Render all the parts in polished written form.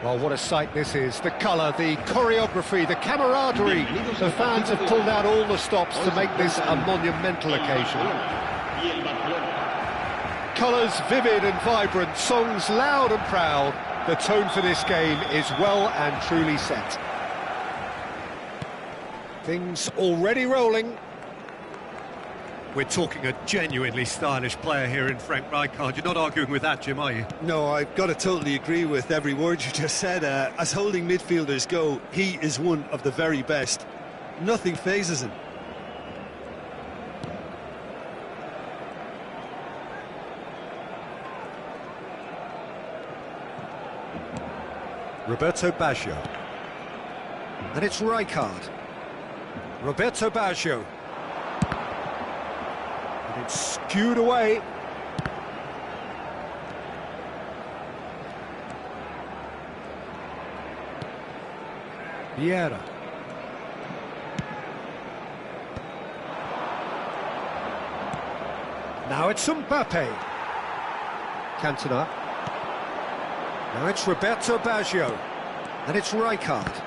Well, what a sight this is. The colour, the choreography, the camaraderie. The fans have pulled out all the stops to make this a monumental occasion. Colours vivid and vibrant, songs loud and proud. The tone for this game is well and truly set. Things already rolling. We're talking a genuinely stylish player here in Frank Rijkaard. You're not arguing with that, Jim, are you? No, I've got to totally agree with every word you just said. As holding midfielders go, he is one of the very best. Nothing phases him. Roberto Baggio. And it's Rijkaard. Roberto Baggio. And it's skewed away. Vieira. Now it's Mbappe. Cantona. Now it's Roberto Baggio. And it's Rijkaard.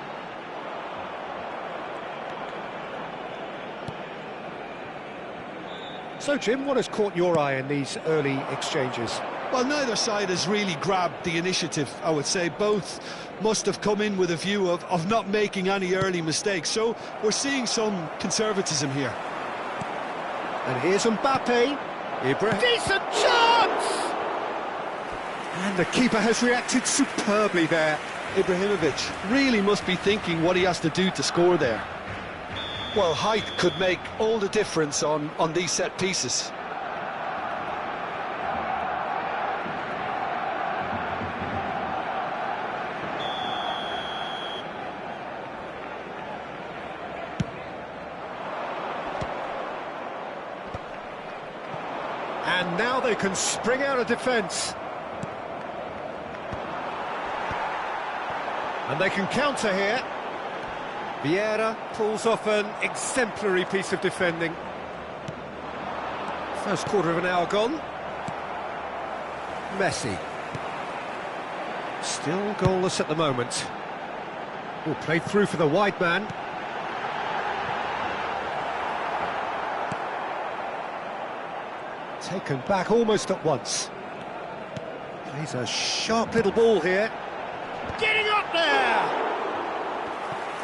So, Jim, what has caught your eye in these early exchanges? Well, neither side has really grabbed the initiative, I would say. Both must have come in with a view of not making any early mistakes. So we're seeing some conservatism here. And here's Mbappe. Decent chance! And the keeper has reacted superbly there. Ibrahimovic really must be thinking what he has to do to score there. Well, height could make all the difference on these set pieces. And now they can spring out of defence. And they can counter here. Vieira pulls off an exemplary piece of defending. First quarter of an hour gone. Messi. Still goalless at the moment. Oh, played through for the wide man. Taken back almost at once. Plays a sharp little ball here. Getting up there!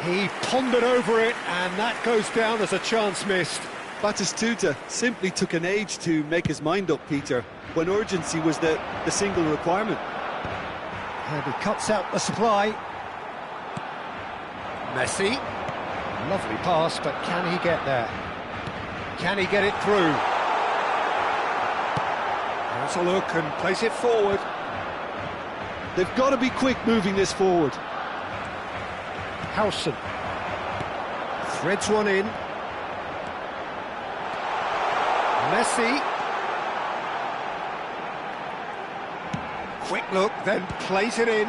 He pondered over it, and that goes down as a chance missed. Batistuta simply took an age to make his mind up, Peter, when urgency was the single requirement. And he cuts out the supply. Messi. Lovely pass, but can he get there? Can he get it through? Has a look and plays it forward. They've got to be quick moving this forward. Howson threads one in. Messi. Quick look, then plays it in.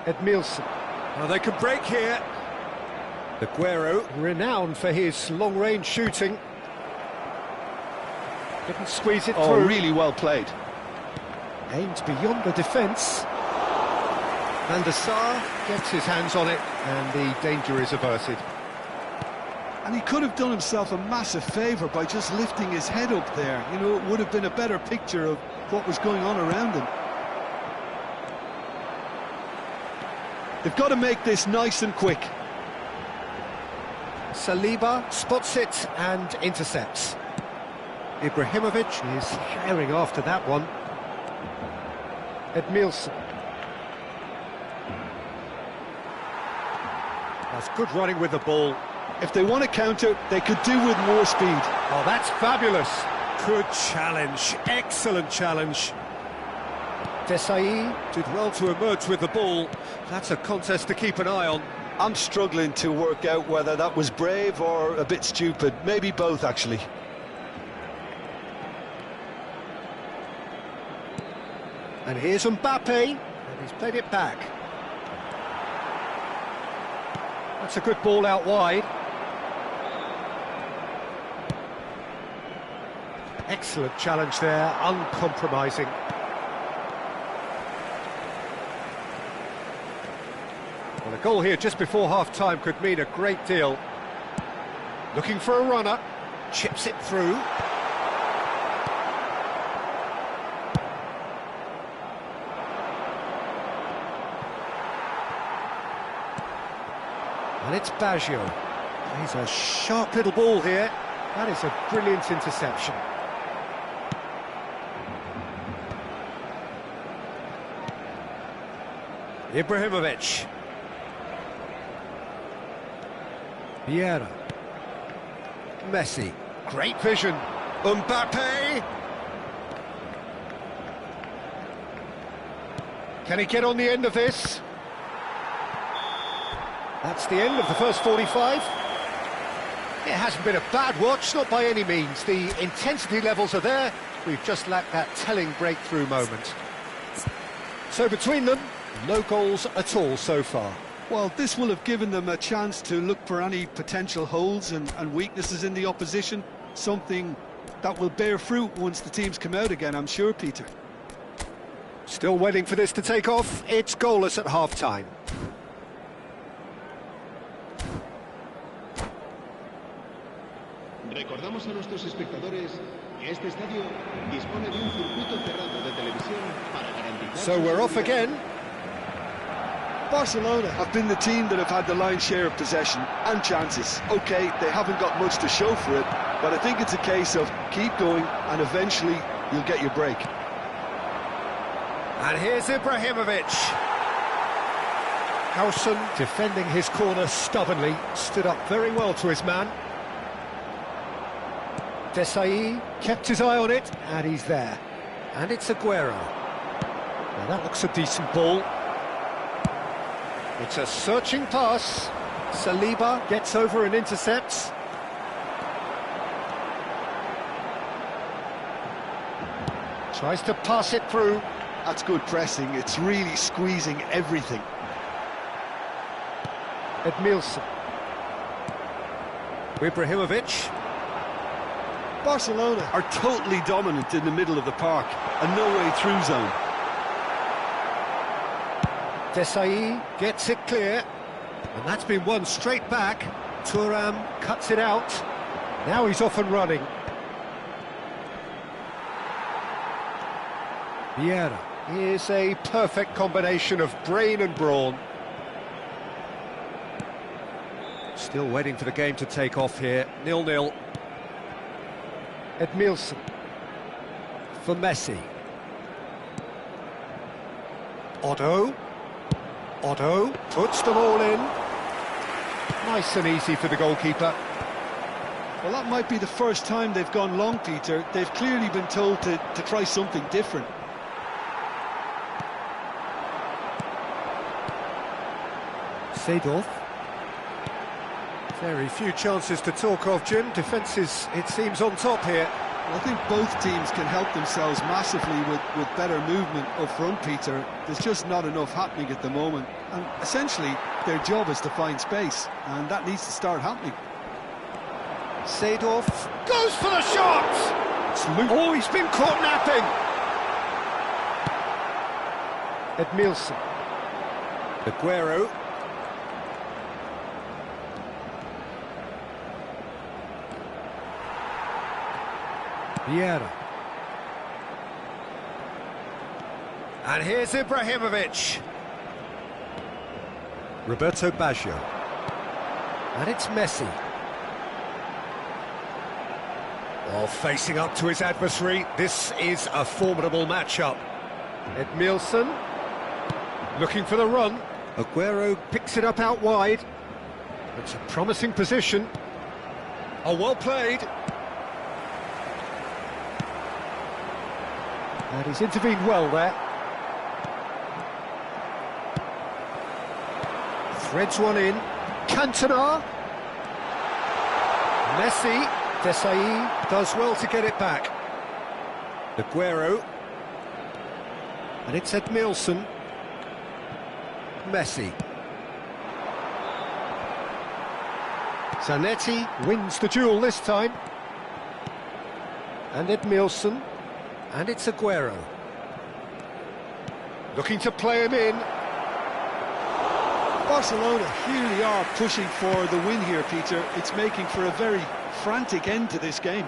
Edmilson. Oh, they could break here. Aguero, renowned for his long-range shooting. Didn't squeeze it through. Oh, really well played. Aimed beyond the defence. Van der Sar gets his hands on it, and the danger is averted. And he could have done himself a massive favour by just lifting his head up there. You know, it would have been a better picture of what was going on around him. They've got to make this nice and quick. Saliba spots it and intercepts. Ibrahimovic is herring after that one. Edmilson. That's good running with the ball. If they want to counter, they could do with more speed. Oh, that's fabulous. Good challenge. Excellent challenge. Desai did well to emerge with the ball. That's a contest to keep an eye on. I'm struggling to work out whether that was brave or a bit stupid. Maybe both, actually. And here's Mbappe, and he's played it back. That's a good ball out wide. Excellent challenge there, uncompromising. And a goal here just before half-time could mean a great deal. Looking for a runner, chips it through. And it's Baggio. He's a sharp little ball here. That is a brilliant interception. Ibrahimovic. Vieira. Messi. Great vision. Mbappe. Can he get on the end of this? That's the end of the first 45. It hasn't been a bad watch, not by any means. The intensity levels are there. We've just lacked that telling breakthrough moment. So between them, no goals at all so far. Well, this will have given them a chance to look for any potential holes and weaknesses in the opposition. Something that will bear fruit once the teams come out again, I'm sure, Peter. Still waiting for this to take off. It's goalless at half-time. Recordamos a nuestros espectadores que este estadio dispone de un circuito cerrado de televisión para garantizar... So we're off again. Barcelona have been the team that have had the lion's share of possession and chances. OK, they haven't got much to show for it, but I think it's a case of keep going and eventually you'll get your break. And here's Ibrahimovic. Howson, defending his corner stubbornly, stood up very well to his man. Desai kept his eye on it, and he's there. And it's Aguero. Now that looks a decent ball. It's a searching pass. Saliba gets over and intercepts. Tries to pass it through. That's good pressing, it's really squeezing everything. Edmilson. Ibrahimovic. Barcelona are totally dominant in the middle of the park, and no way through zone. Desai gets it clear, and that's been won straight back. Thuram cuts it out. Now he's off and running. Vieira is a perfect combination of brain and brawn. Still waiting for the game to take off here. 0-0. Edmilson for Messi. Otto puts them all in. Nice and easy for the goalkeeper. Well, that might be the first time they've gone long, Peter. They've clearly been told to try something different. Seedorf. Very few chances to talk of, Jim. Defence is, it seems, on top here. Well, I think both teams can help themselves massively with better movement up front, Peter. There's just not enough happening at the moment. And essentially, their job is to find space, and that needs to start happening. Seedorf goes for the shot! Oh, he's been caught napping! Edmilson. Aguero. Vieira. And here's Ibrahimovic. Roberto Baggio. And it's Messi. Oh, facing up to his adversary. This is a formidable matchup. Edmilson. Looking for the run. Aguero picks it up out wide. It's a promising position. Oh, well played. And he's intervened well there. Threads one in. Cantona. Messi. Desai does well to get it back. Aguero. And it's Edmilson. Messi. Zanetti wins the duel this time. And Edmilson. And it's Aguero. Looking to play him in. Barcelona really are pushing for the win here, Peter. It's making for a very frantic end to this game.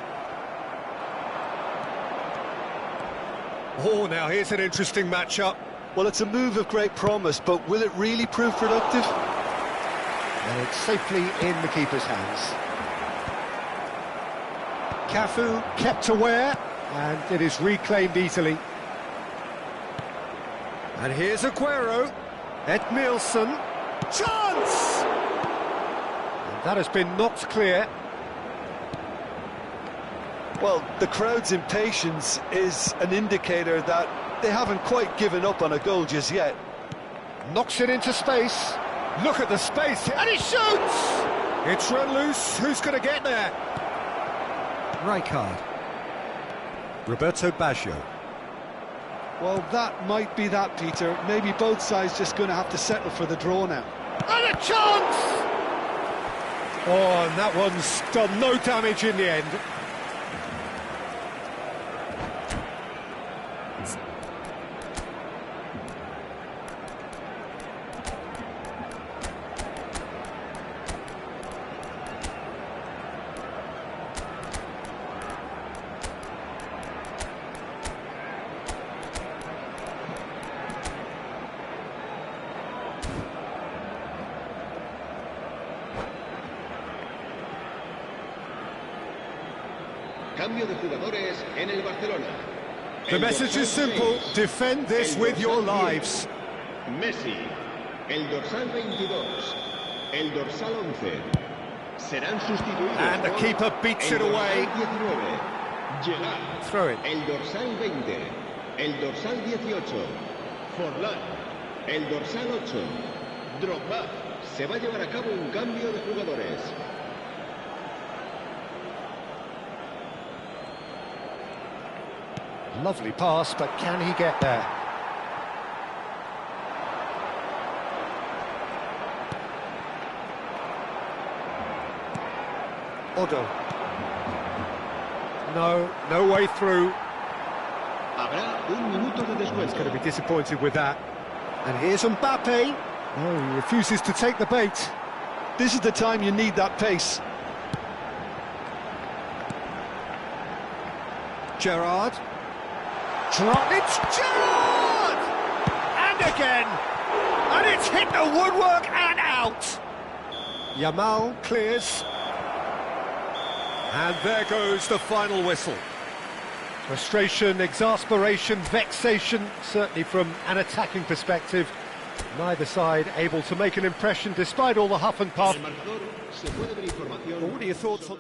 Oh, now here's an interesting matchup. Well, it's a move of great promise, but will it really prove productive? And it's safely in the keeper's hands. Cafu kept aware, and it is reclaimed easily. And here's Aguero. Edmilson. Chance! And that has been knocked clear. Well, the crowd's impatience is an indicator that they haven't quite given up on a goal just yet. Knocks it into space. Look at the space, and he shoots! It's run loose. Who's going to get there? Rijkaard. Roberto Baggio. Well, that might be that, Peter. Maybe both sides just going to have to settle for the draw now. And a chance! Oh, and that one's done no damage in the end. Cambio de jugadores en el Barcelona. The message is simple, defend this with your lives. Messi, el dorsal 22, el dorsal 11. Serán sustituidos. And the keeper beats it away. 19, Gerard, Throw it. el dorsal 20, el dorsal 18. Forlán, el dorsal 8. Drogba. Se va a llevar a cabo un cambio de jugadores. Lovely pass, but can he get there? Odo. No way through. Habrá un minuto de descuento. He's going to be disappointed with that. And here's Mbappe. No, he refuses to take the bait. This is the time you need that pace. Gerard. It's Gerard! And again! And it's hit the woodwork and out! Yamal clears. And there goes the final whistle. Frustration, exasperation, vexation, certainly from an attacking perspective. Neither side able to make an impression despite all the huff and puff. Well, what are your thoughts on...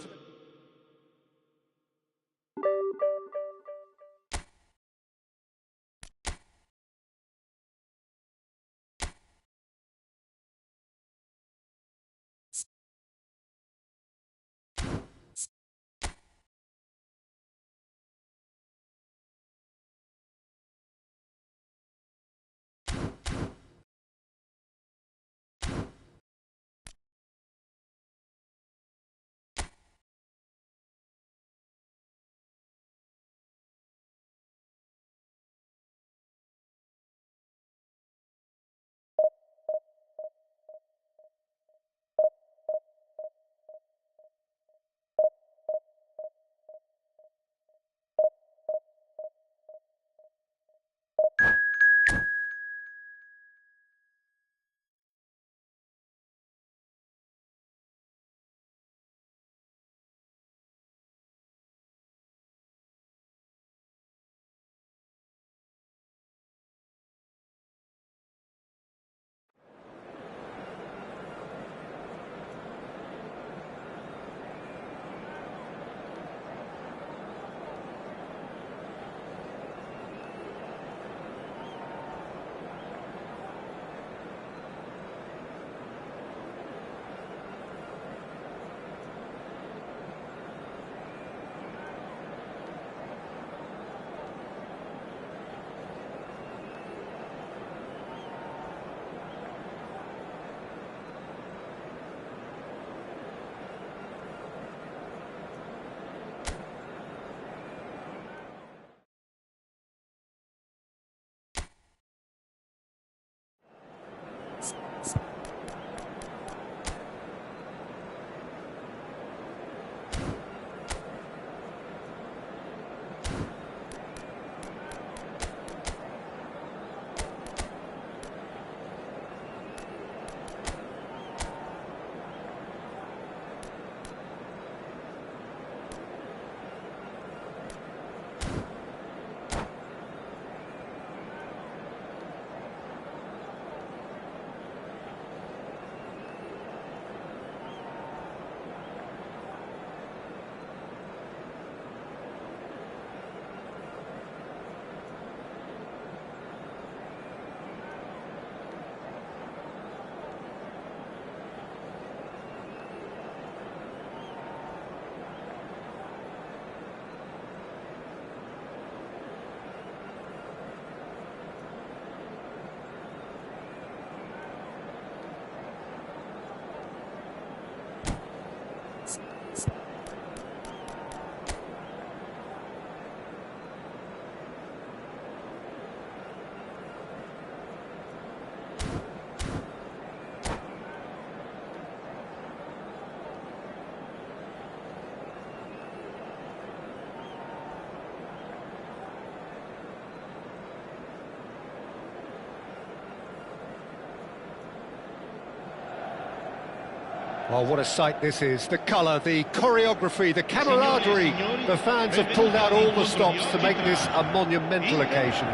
Oh, what a sight this is. The colour, the choreography, the camaraderie. The fans have pulled out all the stops to make this a monumental occasion.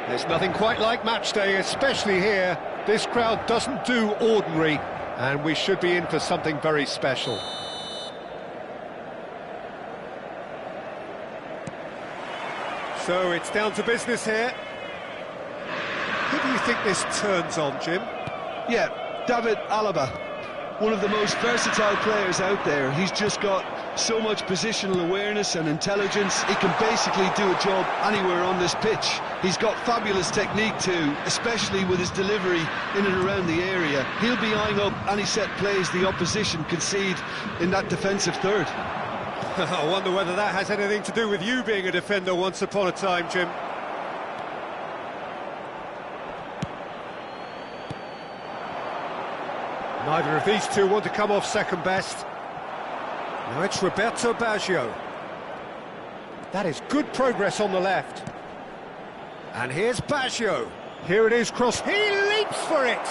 There's nothing quite like match day, especially here. This crowd doesn't do ordinary, and we should be in for something very special. So it's down to business here. Who do you think this turns on, Jim? Yeah, David Alaba, one of the most versatile players out there. He's just got so much positional awareness and intelligence. He can basically do a job anywhere on this pitch. He's got fabulous technique too, especially with his delivery in and around the area. He'll be eyeing up any set plays the opposition concede in that defensive third. I wonder whether that has anything to do with you being a defender once upon a time, Jim. Neither of these two want to come off second best. Now it's Roberto Baggio. That is good progress on the left. And here's Baggio. Here it is, cross. He leaps for it!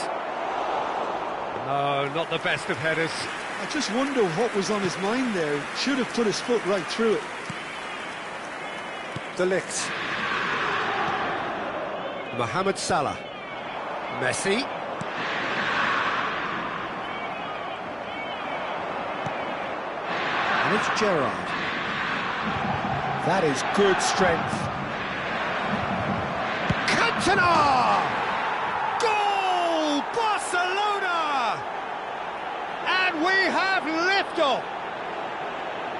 No, not the best of headers. I just wonder what was on his mind there. Should have put his foot right through it. De Ligt. Mohamed Salah. Messi. And it's Gerrard. That is good strength. Cantona! Goal! Barcelona! And we have liftoff!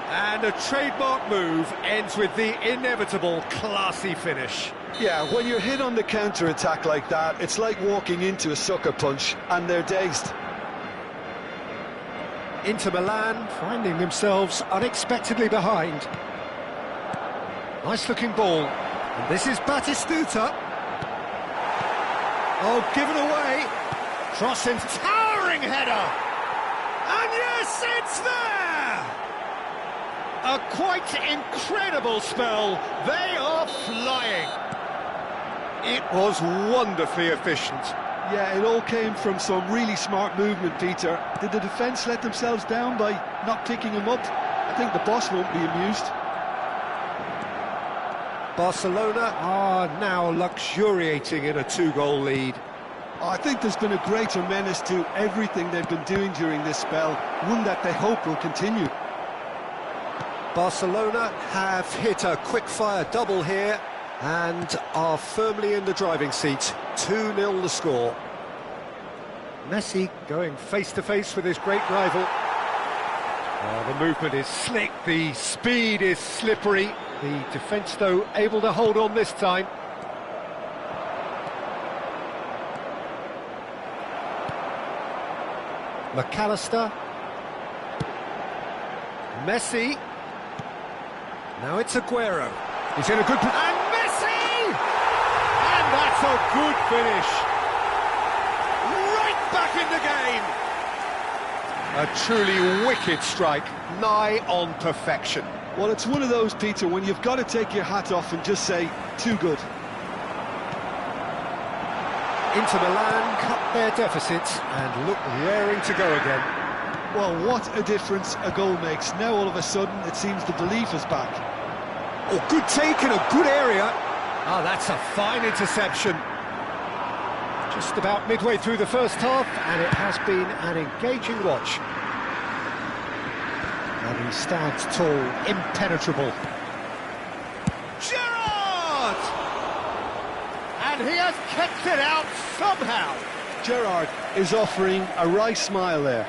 And a trademark move ends with the inevitable classy finish. Yeah, when you're hit on the counter-attack like that, it's like walking into a sucker punch, and they're dazed. Inter Milan finding themselves unexpectedly behind. Nice looking ball. And this is Batistuta. Oh, given away. Crossing, towering header. And yes, it's there! A quite incredible spell. They are flying. It was wonderfully efficient. Yeah, it all came from some really smart movement, Peter. Did the defence let themselves down by not picking him up? I think the boss won't be amused. Barcelona are now luxuriating in a two-goal lead. Oh, I think there's been a greater menace to everything they've been doing during this spell, one that they hope will continue. Barcelona have hit a quick-fire double here and are firmly in the driving seat. 2-0 the score. Messi going face-to-face with his great rival. Oh, the movement is slick, the speed is slippery. The defence, though, able to hold on this time. McAllister. Messi. Now it's Aguero. He's in a good... And Messi! And that's a good finish. Right back in the game. A truly wicked strike, nigh on perfection. Well, it's one of those, Peter, when you've got to take your hat off and just say, too good. Inter Milan cut their deficit and look raring to go again. Well, what a difference a goal makes. Now, all of a sudden, it seems the belief is back. Oh, good take in a good area. Oh, that's a fine interception. Just about midway through the first half, and it has been an engaging watch. And he stands tall, impenetrable. Gerrard! And he has kept it out somehow. Gerrard is offering a wry smile there.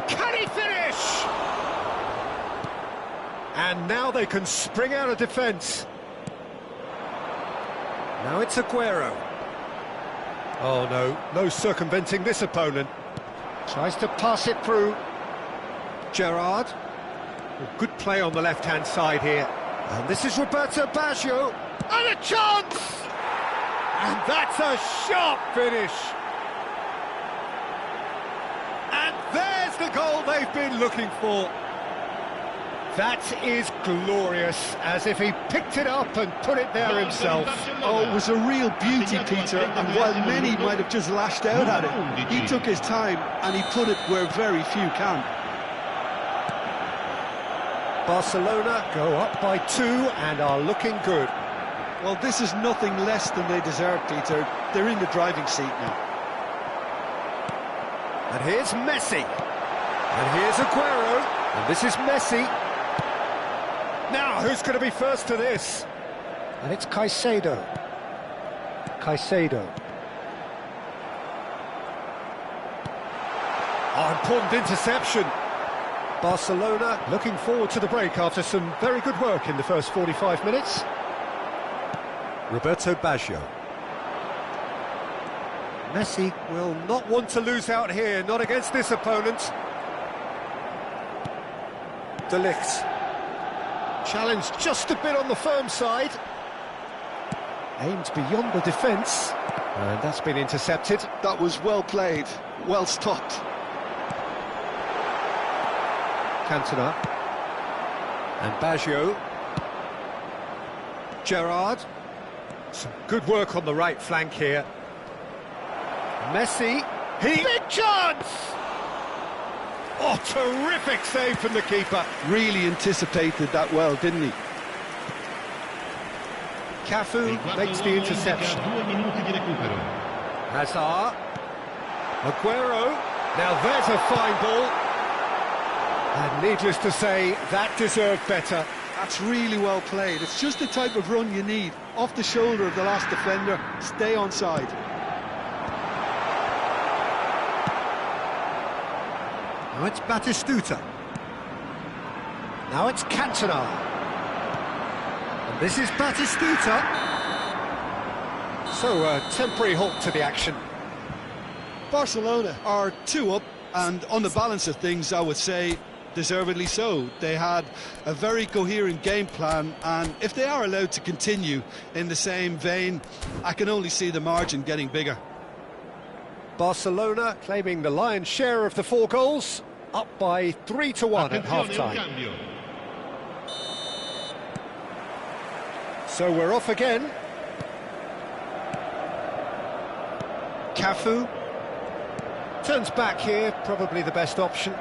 Can he finish? And now they can spring out of defence. Now it's Aguero. Oh no, no circumventing this opponent. Tries to pass it through. Gerrard. Well, good play on the left-hand side here. And this is Roberto Baggio. And a chance! And that's a sharp finish. And there's the goal they've been looking for. That is glorious, as if he picked it up and put it there himself. Oh, it was a real beauty, Peter, and while many might have just lashed out at it, he took his time and he put it where very few can. Barcelona go up by 2 and are looking good. Well, this is nothing less than they deserve, Peter. They're in the driving seat now. And here's Messi. And here's Aguero. And this is Messi. Now, who's going to be first to this? And it's Caicedo. Oh, important interception. Barcelona looking forward to the break after some very good work in the first 45 minutes. Roberto Baggio. Messi will not want to lose out here, not against this opponent. De Ligt. Challenged just a bit on the firm side. Aimed beyond the defence. And that's been intercepted. That was well played, well stopped. Cantona. And Baggio. Gerrard. Some good work on the right flank here. Messi. Big chance! Oh, terrific save from the keeper. Really anticipated that well, didn't he? Cafu makes the interception. Hazard. Aguero. Now there's a fine ball. And needless to say, that deserved better. That's really well played. It's just the type of run you need. Off the shoulder of the last defender, stay onside. Now it's Batistuta. Now it's Cantona. And this is Batistuta. So, a temporary halt to the action. Barcelona are 2 up, and on the balance of things, I would say, deservedly so. They had a very coherent game plan, and if they are allowed to continue in the same vein, I can only see the margin getting bigger. Barcelona claiming the lion's share of the 4 goals, up by 3-1 at half-time. So we're off again. Cafu turns back here, probably the best option.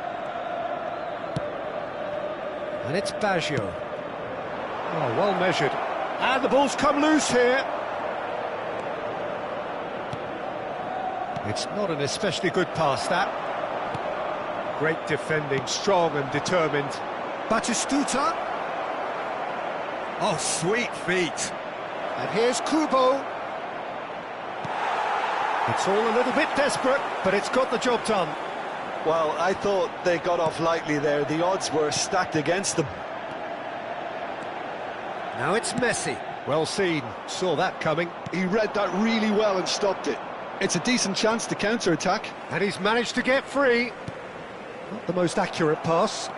And it's Baggio. Oh, well measured. And the ball's come loose here. It's not an especially good pass, that. Great defending, strong and determined. Batistuta. Oh, sweet feet. And here's Kubo. It's all a little bit desperate, but it's got the job done. Well, I thought they got off lightly there. The odds were stacked against them. Now it's Messi. Well seen. Saw that coming. He read that really well and stopped it. It's a decent chance to counter-attack. And he's managed to get free. Not the most accurate pass.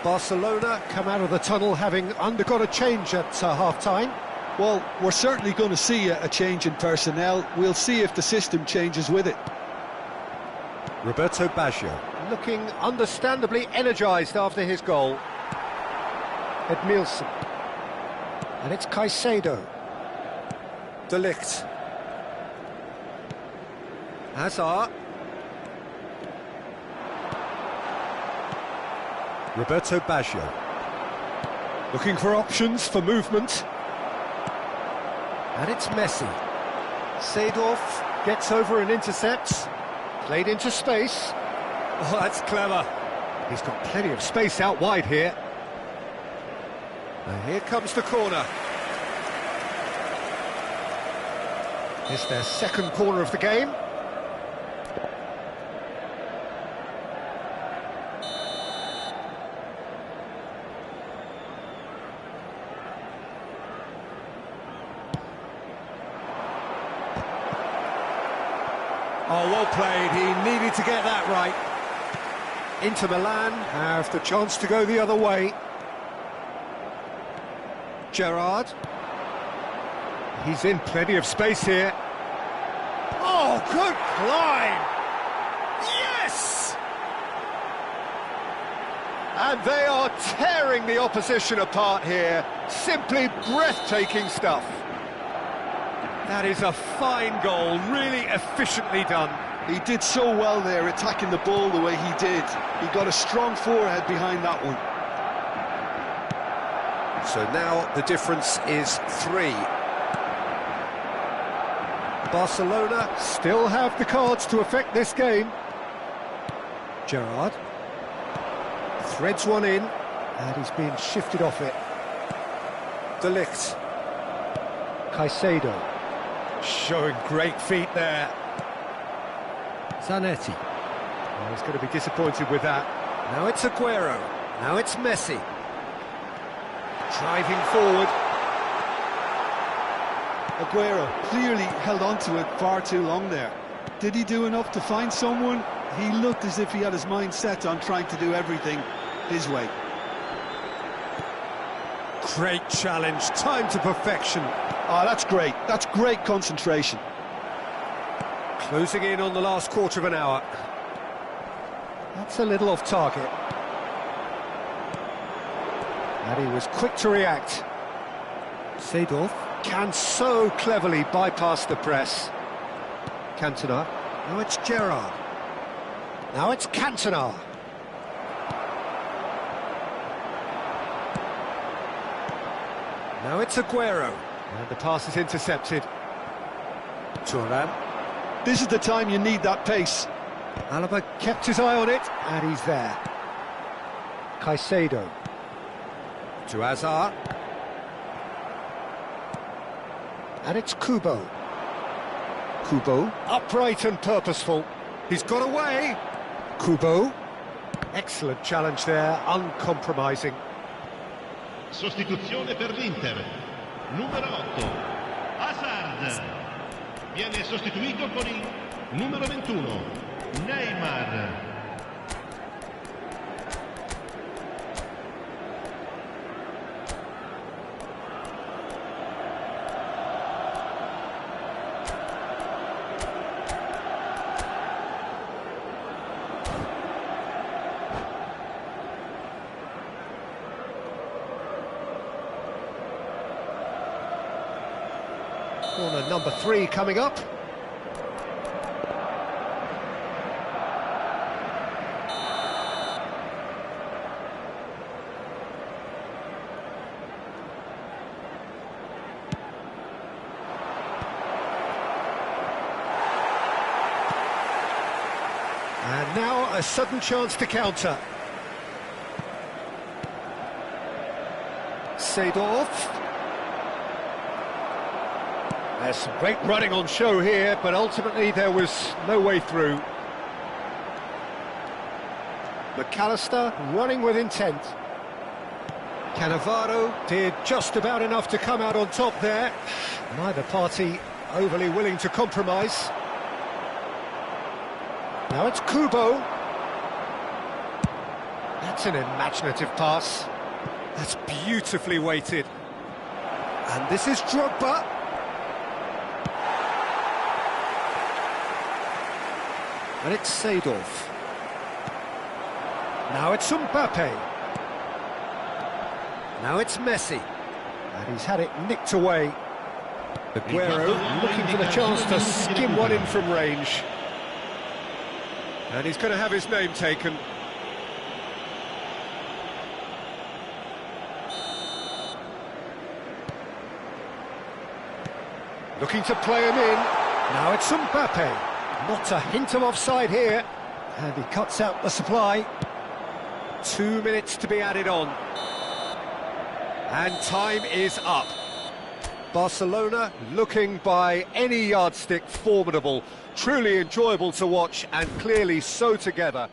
Barcelona come out of the tunnel having undergone a change at half-time. Well, we're certainly going to see a change in personnel. We'll see if the system changes with it. Roberto Baggio, looking understandably energised after his goal. Edmilson. And it's Caicedo. De Ligt. Hazard. Roberto Baggio. Looking for options for movement. And it's Messi. Seedorf gets over and intercepts. Played into space. Oh, that's clever. He's got plenty of space out wide here. And here comes the corner. It's their second corner of the game. Oh, well played. He needed to get that right. Inter Milan have the chance to go the other way. Gerrard. He's in plenty of space here. Oh, good climb! Yes! And they are tearing the opposition apart here. Simply breathtaking stuff. That is a fine goal, really efficiently done. He did so well there, attacking the ball the way he did. He got a strong forehead behind that one. So now the difference is 3. Barcelona still have the cards to affect this game. Gerrard threads one in, and he's been shifted off it. De Ligt. Caicedo. Showing great feet there. Zanetti. Oh, he's going to be disappointed with that. Now it's Aguero. Now it's Messi. Driving forward. Aguero clearly held on to it far too long there. Did he do enough to find someone? He looked as if he had his mind set on trying to do everything his way. Great challenge, time to perfection. Oh, that's great. That's great concentration. Closing in on the last quarter of an hour. That's a little off target. And he was quick to react. Seedorf can so cleverly bypass the press. Cantona. Now it's Gerrard. Now it's Cantona. Now it's Aguero. And the pass is intercepted. Thuram. This is the time you need that pace. Alaba kept his eye on it, and he's there. Caicedo. To Hazard. And it's Kubo. Kubo, upright and purposeful. He's got away. Kubo. Excellent challenge there, uncompromising. Sostituzione per l'Inter. Numero 8, Hazard. Viene sostituito con il numero 21, Neymar. Corner number 3 coming up. And now a sudden chance to counter. Seedorf. There's some great running on show here, but ultimately there was no way through. McAllister running with intent. Cannavaro did just about enough to come out on top there. Neither party overly willing to compromise. Now it's Kubo. That's an imaginative pass. That's beautifully weighted. And this is Drogba. And it's Seedorf. Now it's Mbappe. Now it's Messi. And he's had it nicked away. Aguero looking for the chance to skim one in from range. And he's going to have his name taken. Looking to play him in. Now it's Mbappe. Not a hint of offside here. And he cuts out the supply. 2 minutes to be added on. And time is up. Barcelona looking by any yardstick formidable. Truly enjoyable to watch and clearly so together.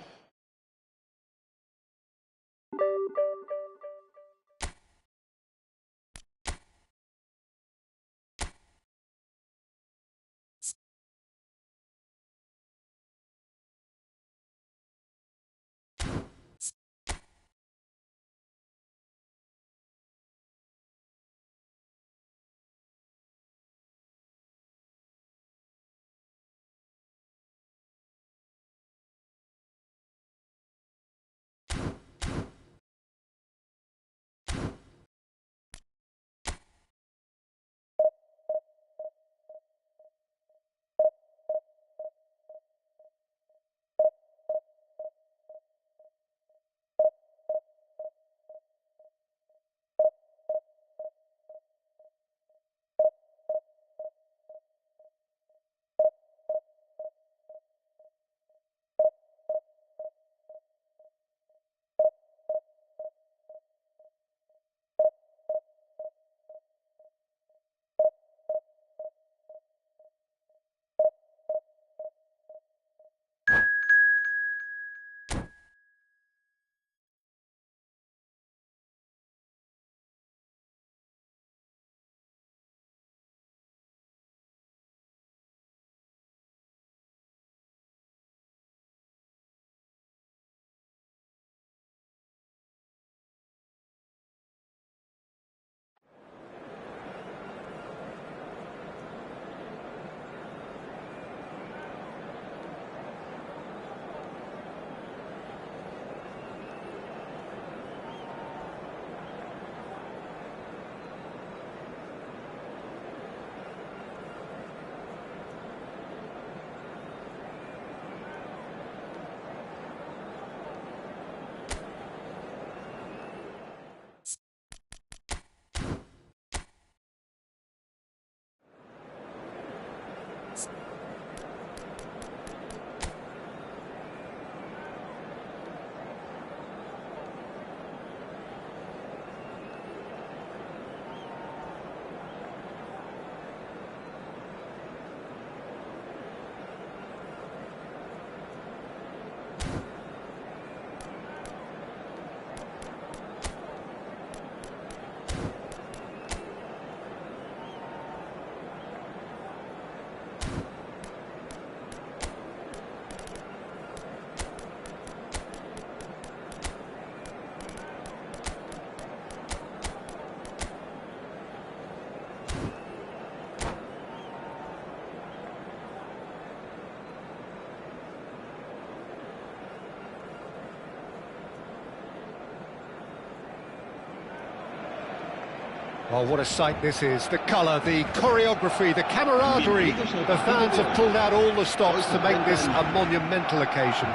Well, what a sight this is. The colour, the choreography, the camaraderie. The fans have pulled out all the stops to make this a monumental occasion.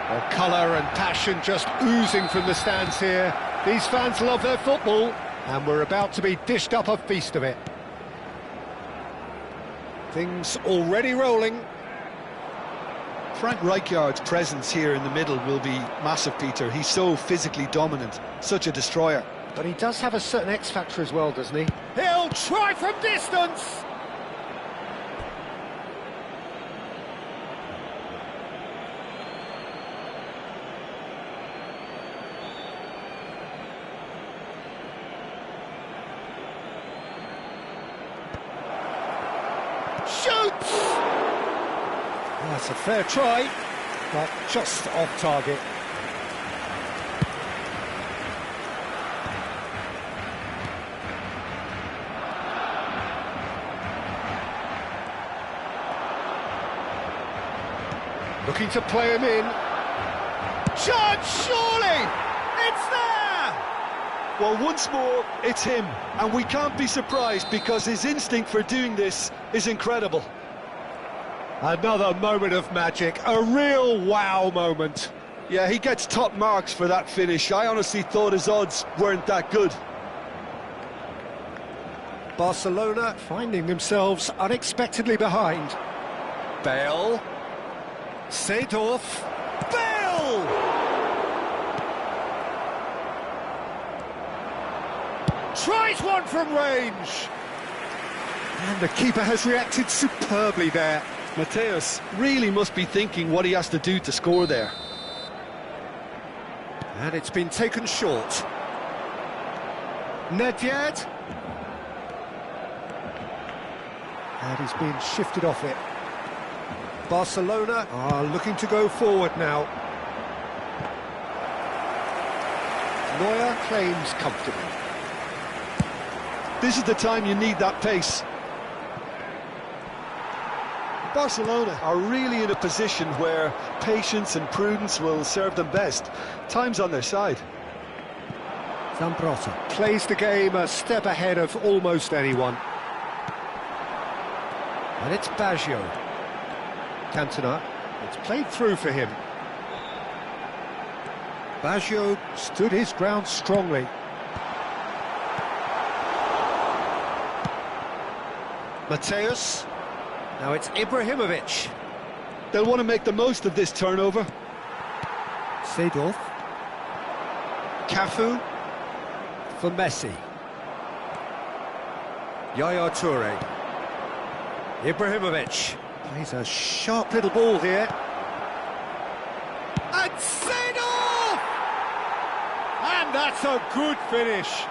Well, colour and passion just oozing from the stands here. These fans love their football, and we're about to be dished up a feast of it. Things already rolling. Frank Rijkaard's presence here in the middle will be massive, Peter. He's so physically dominant, such a destroyer. But he does have a certain X-factor as well, doesn't he? He'll try from distance! Shoots! That's a fair try, but just off target. Looking to play him in. Chance, surely! It's there! Well, once more, it's him. And we can't be surprised because his instinct for doing this is incredible. Another moment of magic, a real wow moment. Yeah, he gets top marks for that finish. I honestly thought his odds weren't that good. Barcelona finding themselves unexpectedly behind. Bale. Seedorf. Bale! Tries one from range. And the keeper has reacted superbly there. Mateus really must be thinking what he has to do to score there. And it's been taken short. Nedved. And he's been shifted off it. Barcelona are looking to go forward now. Neuer claims comfortably. This is the time you need that pace. Barcelona are really in a position where patience and prudence will serve them best. Time's on their side. Zambrotta plays the game a step ahead of almost anyone. And it's Baggio. Cantona, it's played through for him. Baggio stood his ground strongly. Mateus. Now it's Ibrahimovic. They'll want to make the most of this turnover. Seedorf. Cafu. For Messi. Yaya Toure. Ibrahimovic. Plays a sharp little ball here. And Seedorf! And that's a good finish.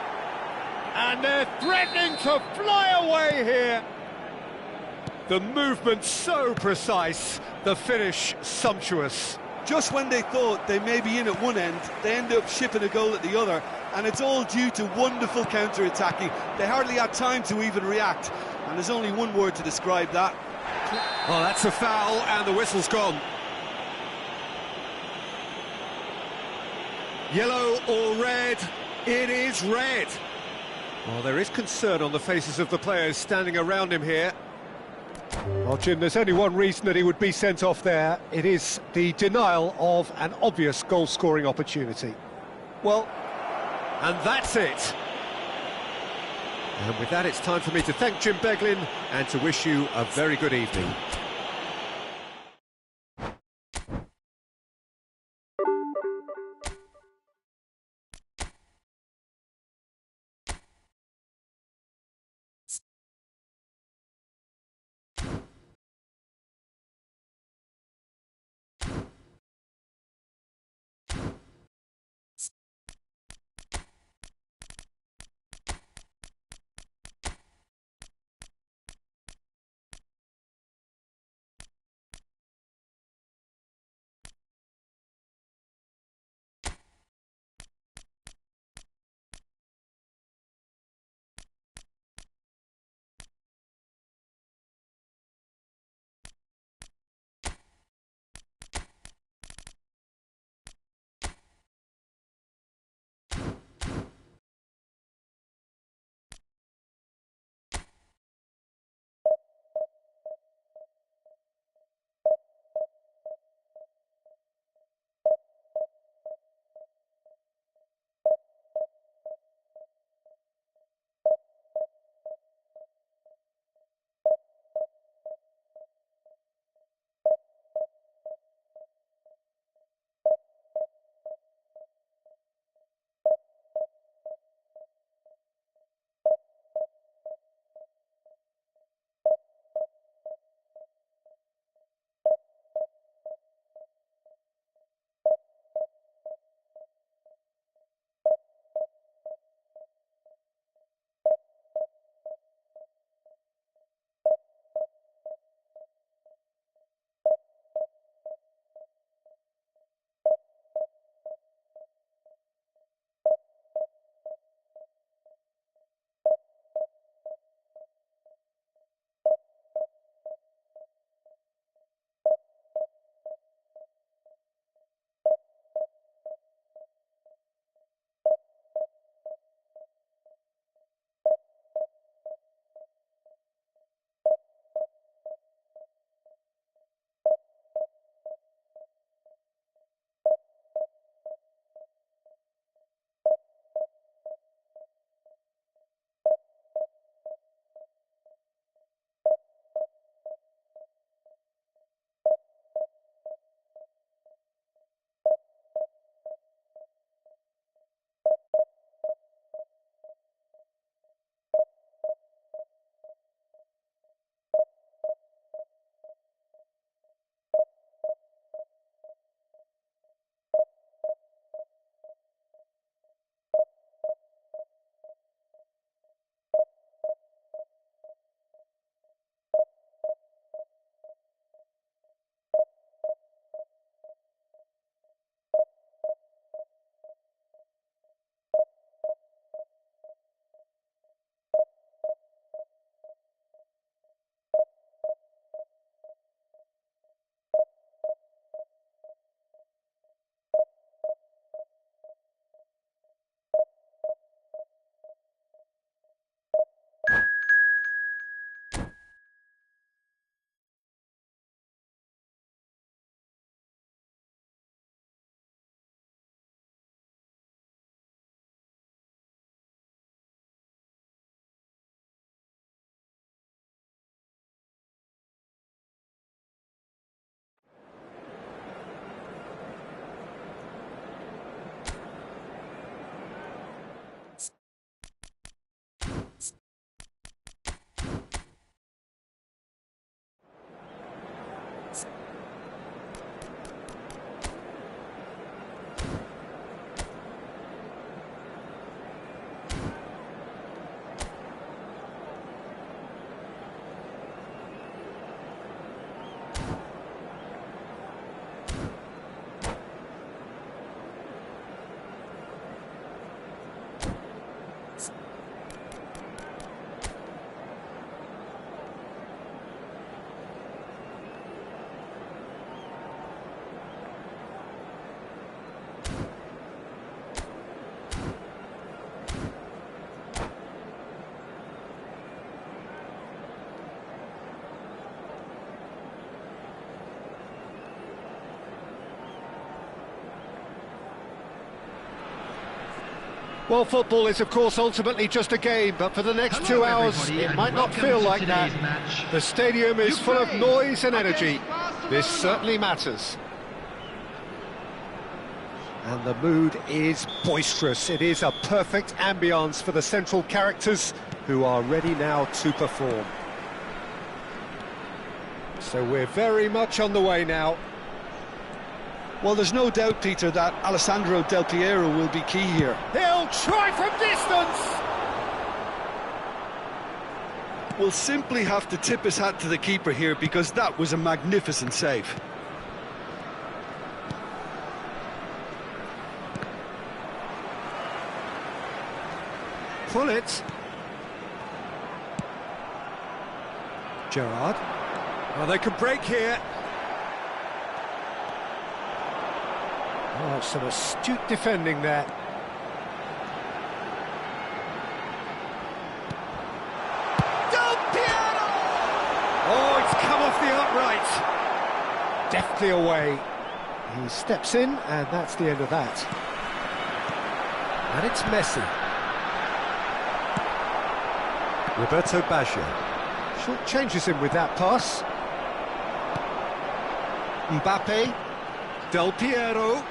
And they're threatening to fly away here. The movement so precise, the finish sumptuous. Just when they thought they may be in at one end, they end up shipping a goal at the other, and it's all due to wonderful counter-attacking. They hardly had time to even react, and there's only one word to describe that. Oh, that's a foul, and the whistle's gone. Yellow or red? It is red. Well, there is concern on the faces of the players standing around him here. Well, Jim, there's only one reason that he would be sent off there. It is the denial of an obvious goal-scoring opportunity. Well, and that's it. And with that, it's time for me to thank Jim Beglin and to wish you a very good evening. Well, football is, of course, ultimately just a game, but for the next 2 hours, it might not feel like that. The stadium is full of noise and energy. This certainly matters. And the mood is boisterous. It is a perfect ambience for the central characters who are ready now to perform. So we're very much on the way now. Well, there's no doubt, Peter, that Alessandro Del Piero will be key here. He'll try from distance! We'll simply have to tip his hat to the keeper here, because that was a magnificent save. Pull it. Gerrard. Oh, they can break here. Oh, some astute defending there. Del Piero! Oh, it's come off the upright. Deftly away. He steps in, and that's the end of that. And it's Messi. Roberto Baggio. Short changes him with that pass. Mbappe. Del Piero.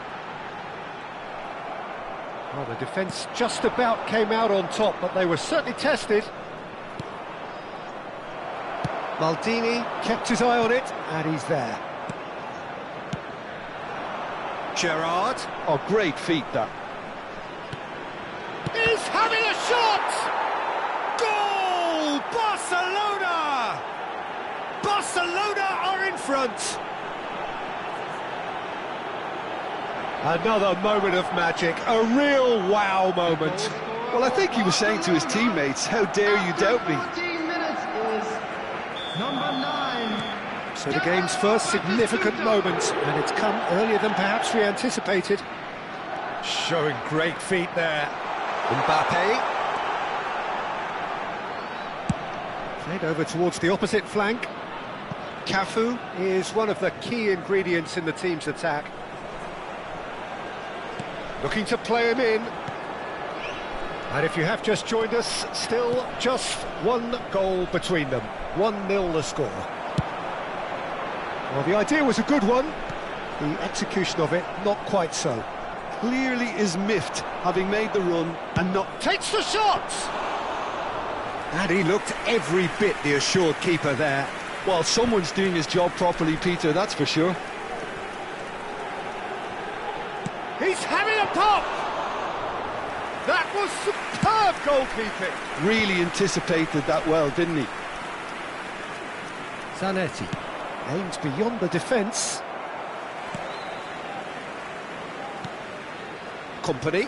Well, the defence just about came out on top, but they were certainly tested. Maldini kept his eye on it, and he's there. Gerrard. Oh, great feat, that. He's having a shot! Goal! Barcelona! Barcelona are in front. Another moment of magic, a real wow moment. Well, I think he was saying to his teammates, how dare you doubt me? 14 minutes is number 9. So the game's first significant moment, and it's come earlier than perhaps we anticipated. Showing great feet there. Mbappe. Played over towards the opposite flank. Cafu is one of the key ingredients in the team's attack. Looking to play him in. And if you have just joined us, still just one goal between them. 1-0 the score. Well, the idea was a good one. The execution of it, not quite so. Clearly is miffed, having made the run and not... Takes the shot! And he looked every bit the assured keeper there. Well, someone's doing his job properly, Peter, that's for sure. He's having a pop! That was superb goalkeeping. Really anticipated that well, didn't he? Zanetti aims beyond the defence. Company.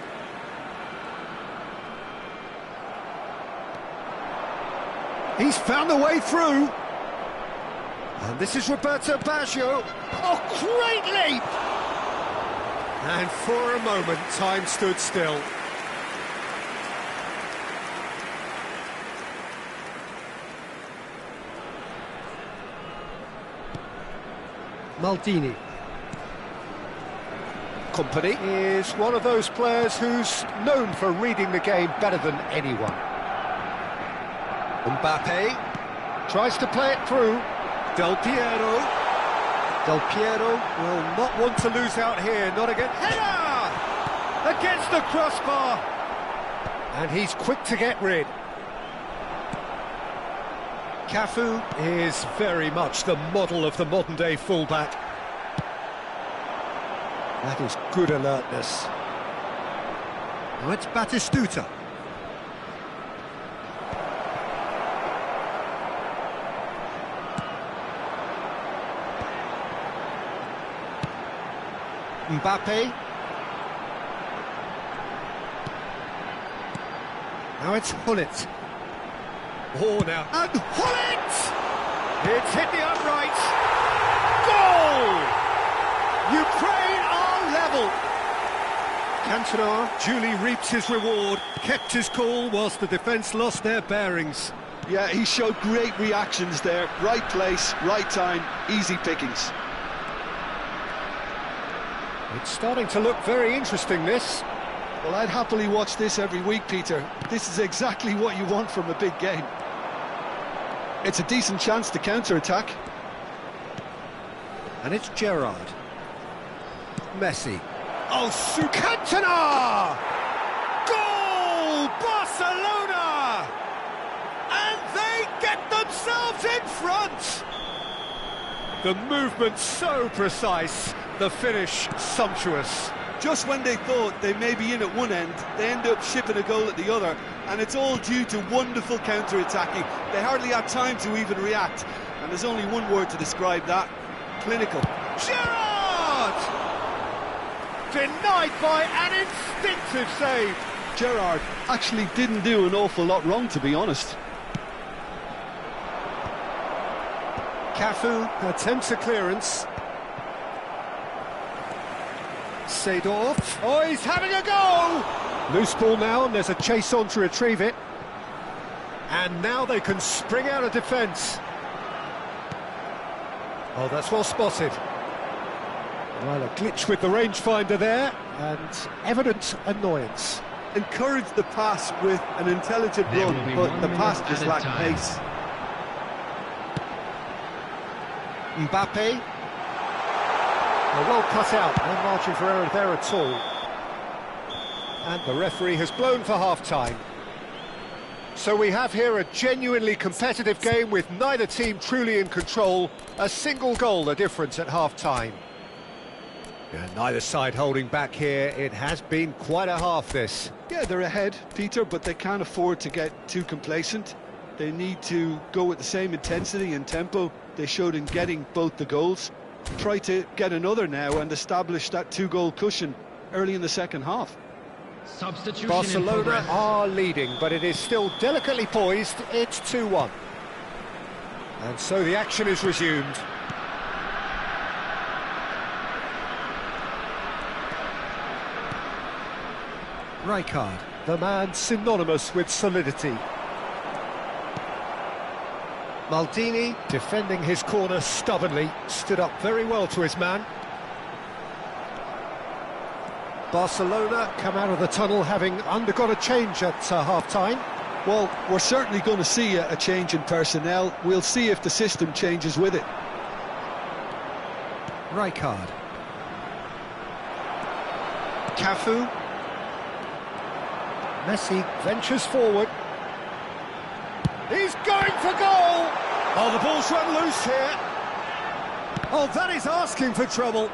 He's found a way through. And this is Roberto Baggio. Oh, great leap! And for a moment, time stood still. Maldini. Company is one of those players who's known for reading the game better than anyone. Mbappe tries to play it through. Del Piero. Del Piero will not want to lose out here, not again. Header! Against the crossbar! And he's quick to get rid. Cafu is very much the model of the modern-day fullback. That is good alertness. Now it's Batistuta. Mbappe. Now it's Hullet. Oh, now, and Hullet! It's hit the upright. Goal! Ukraine are level. Cantona duly reaps his reward, kept his cool whilst the defence lost their bearings. Yeah, he showed great reactions there. Right place, right time, easy pickings. It's starting to look very interesting, this. Well, I'd happily watch this every week, Peter. This is exactly what you want from a big game. It's a decent chance to counter-attack. And it's Gerrard. Messi. Oh, Cantona! Goal! Barcelona! And they get themselves in front! The movement so precise, the finish sumptuous. Just when they thought they may be in at one end, they end up shipping a goal at the other, and it's all due to wonderful counter-attacking. They hardly had time to even react, and there's only one word to describe that: clinical. Gerrard! Denied by an instinctive save. Gerrard actually didn't do an awful lot wrong, to be honest. Cafu attempts a clearance. Seedorf. Oh, he's having a go! Loose ball now, and there's a chase on to retrieve it. And now they can spring out of defence. Oh, that's well spotted. Well, a glitch with the rangefinder there, and evident annoyance. Encouraged the pass with an intelligent run, but the pass just lacked pace. Mbappe. Well cut out, no margin for error there at all. And the referee has blown for half-time. So we have here a genuinely competitive game with neither team truly in control. A single goal the difference at half-time. And neither side holding back here. It has been quite a half, this. Yeah, they're ahead, Peter, but they can't afford to get too complacent. They need to go with the same intensity and tempo they showed in getting both the goals. Try to get another now and establish that two-goal cushion early in the second half. Substitution. Barcelona are leading, but it is still delicately poised. It's 2-1. And so the action is resumed. Rijkaard, the man synonymous with solidity. Maldini, defending his corner stubbornly, stood up very well to his man. Barcelona come out of the tunnel having undergone a change at half-time. Well, we're certainly going to see a change in personnel. We'll see if the system changes with it. Rijkaard. Cafu. Messi ventures forward. He's going for goal! Oh, the ball's run loose here. Oh, that is asking for trouble.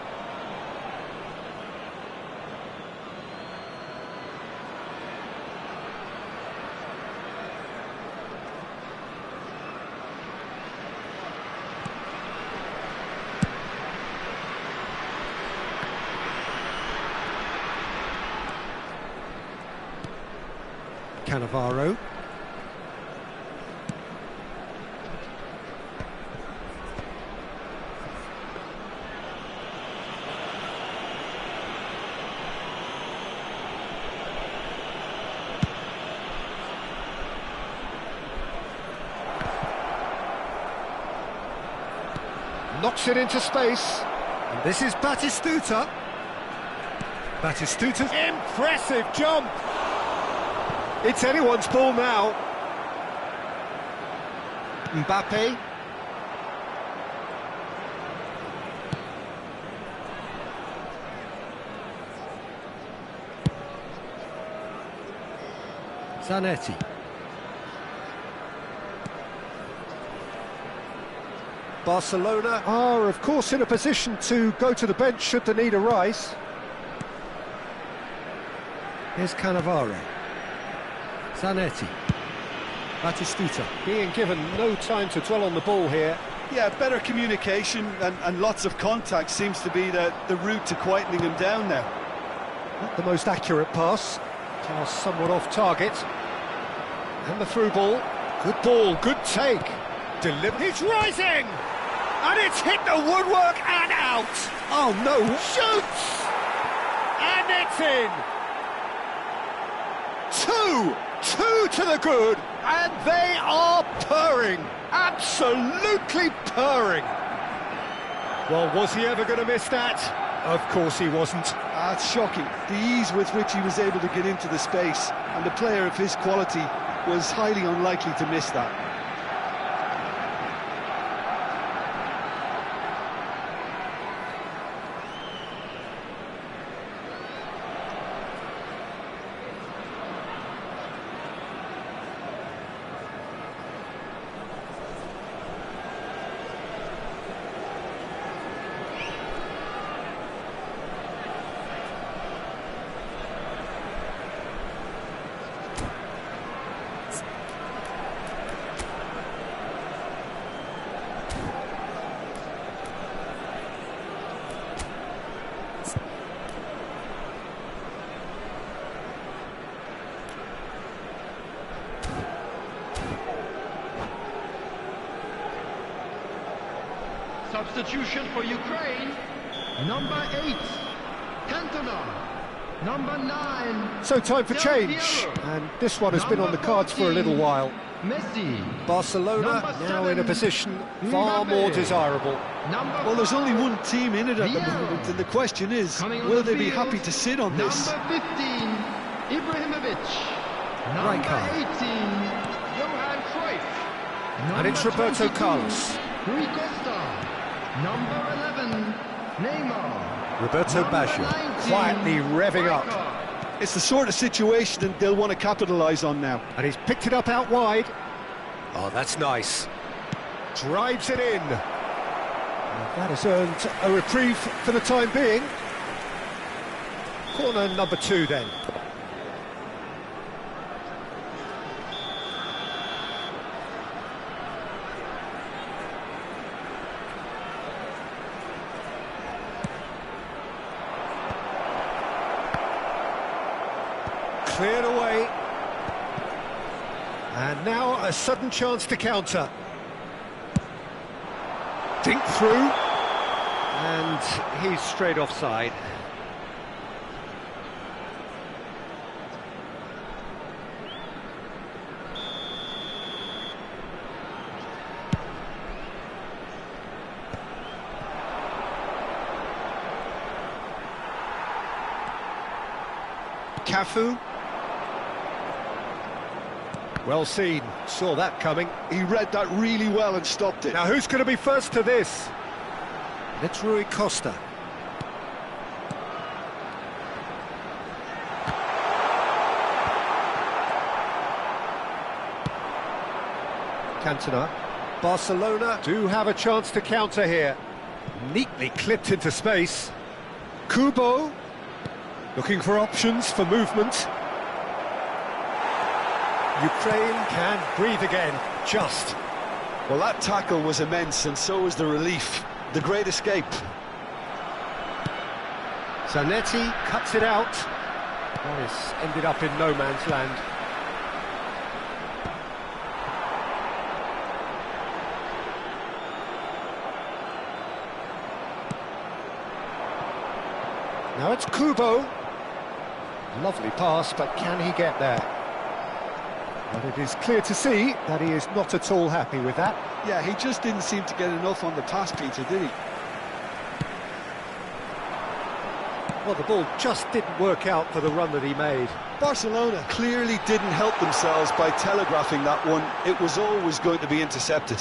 Cannavaro. Knocks it into space. And this is Batistuta. Batistuta's impressive jump. It's anyone's ball now. Mbappe. Zanetti. Barcelona are, of course, in a position to go to the bench should the need arise. Here's Cannavaro. Zanetti. Batistuta. Being given no time to dwell on the ball here. Yeah, better communication and lots of contact seems to be the route to quietening him down now. Not the most accurate pass. Pass somewhat off target. And the through ball, good take. Delivered. He's rising! And it's hit the woodwork and out! Oh no! Shoots! And it's in! Two to the good, and they are purring, absolutely purring. Well, was he ever going to miss that? Of course he wasn't. It's shocking. The ease with which he was able to get into the space, and the player of his quality was highly unlikely to miss that. Substitution for Ukraine, number 8, Cantona, number 9. So time for Del change, Piero. and this one has been on the Number cards for a little 14, while. Messi, Barcelona Number now in a 7, position far Mbappe. more desirable. number Well, there's only 5, one team in it at the Vieira. moment, and the question is, Coming on will the they be field, happy to sit on this? Number 15, Ibrahimovic. Number Rijkaard. 18, Johan Cruyff. And it's Number Roberto 22, Carlos. Rui Costa. Number 11, Neymar. Roberto Number Baggio 19, quietly revving up. Rijkaard. It's the sort of situation that they'll want to capitalise on now. And he's picked it up out wide. Oh, that's nice. Drives it in. And that has earned a reprieve for the time being. Corner number 2 then. Cleared away. And now a sudden chance to counter. Dink through. And he's straight offside. Cafu. Well seen, saw that coming. He read that really well and stopped it. Now who's going to be first to this? It's Rui Costa. Cantona. Barcelona do have a chance to counter here. Neatly clipped into space. Kubo. Looking for options for movement. Ukraine can breathe again, just. Well, that tackle was immense, and so was the relief. The great escape. Zanetti cuts it out. Morris ended up in no man's land. Now it's Kubo. Lovely pass, but can he get there? But it is clear to see that he is not at all happy with that. Yeah, he just didn't seem to get enough on the pass, Peter, did he? Well, the ball just didn't work out for the run that he made. Barcelona clearly didn't help themselves by telegraphing that one. It was always going to be intercepted.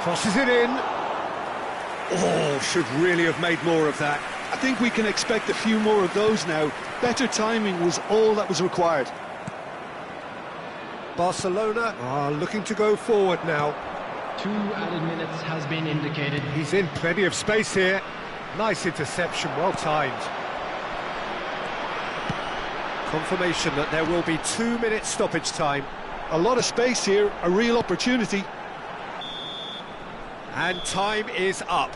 Crosses it in. Oh, should really have made more of that. I think we can expect a few more of those now. Better timing was all that was required. Barcelona are looking to go forward now. 2 added minutes has been indicated. He's in plenty of space here. Nice interception, well timed. Confirmation that there will be 2 minutes stoppage time. A lot of space here, a real opportunity. And time is up.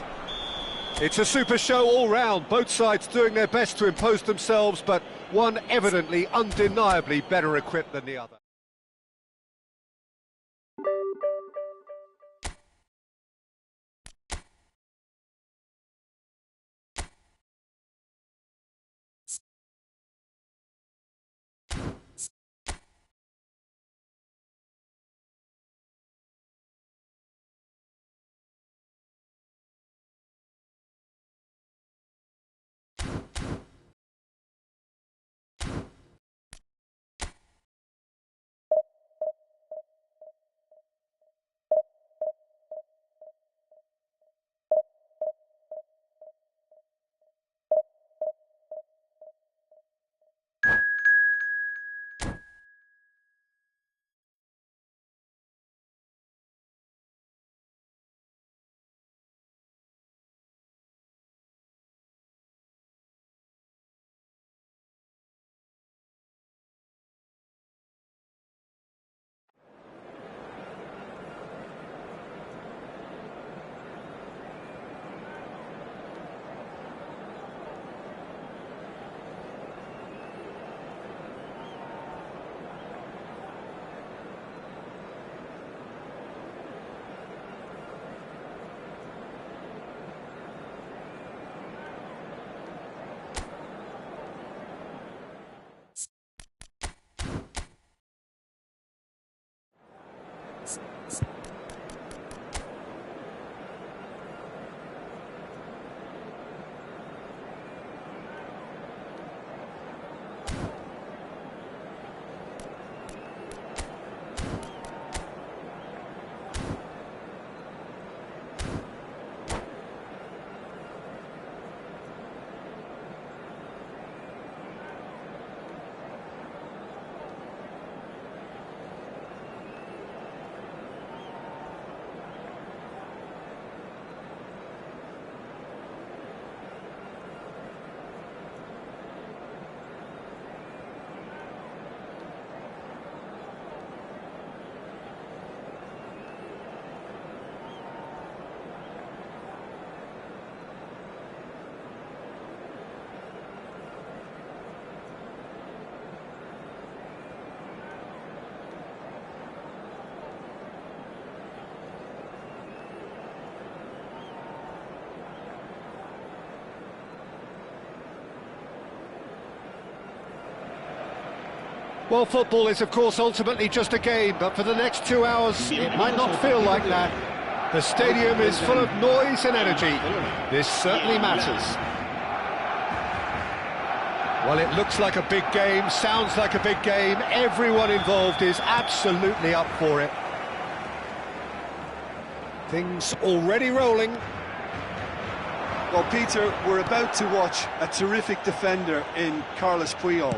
It's a super show all round, both sides doing their best to impose themselves, but one evidently, undeniably better equipped than the other. Well, football is, of course, ultimately just a game, but for the next 2 hours, it might not feel like that. The stadium is full of noise and energy. This certainly matters. Well, it looks like a big game, sounds like a big game. Everyone involved is absolutely up for it. Things already rolling. Well, Peter, we're about to watch a terrific defender in Carlos Puyol.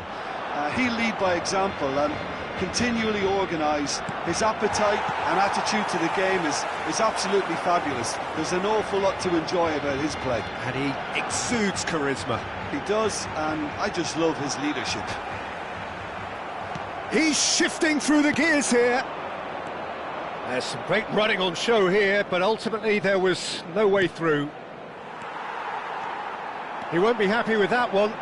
He'll lead by example and continually organise. His appetite and attitude to the game is absolutely fabulous. There's an awful lot to enjoy about his play. And he exudes charisma. He does, and I just love his leadership. He's shifting through the gears here. There's some great running on show here, but ultimately there was no way through. He won't be happy with that one.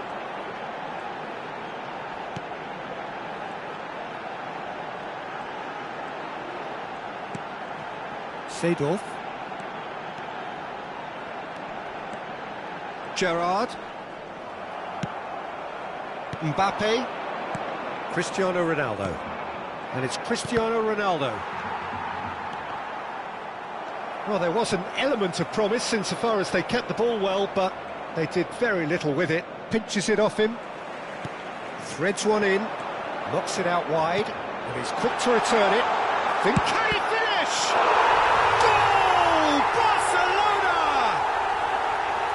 Seedorf. Gerrard. Mbappe. Cristiano Ronaldo. And it's Cristiano Ronaldo. Well, there was an element of promise insofar as they kept the ball well, but they did very little with it. Pinches it off him. Threads one in. Knocks it out wide. And he's quick to return it. Can he finish?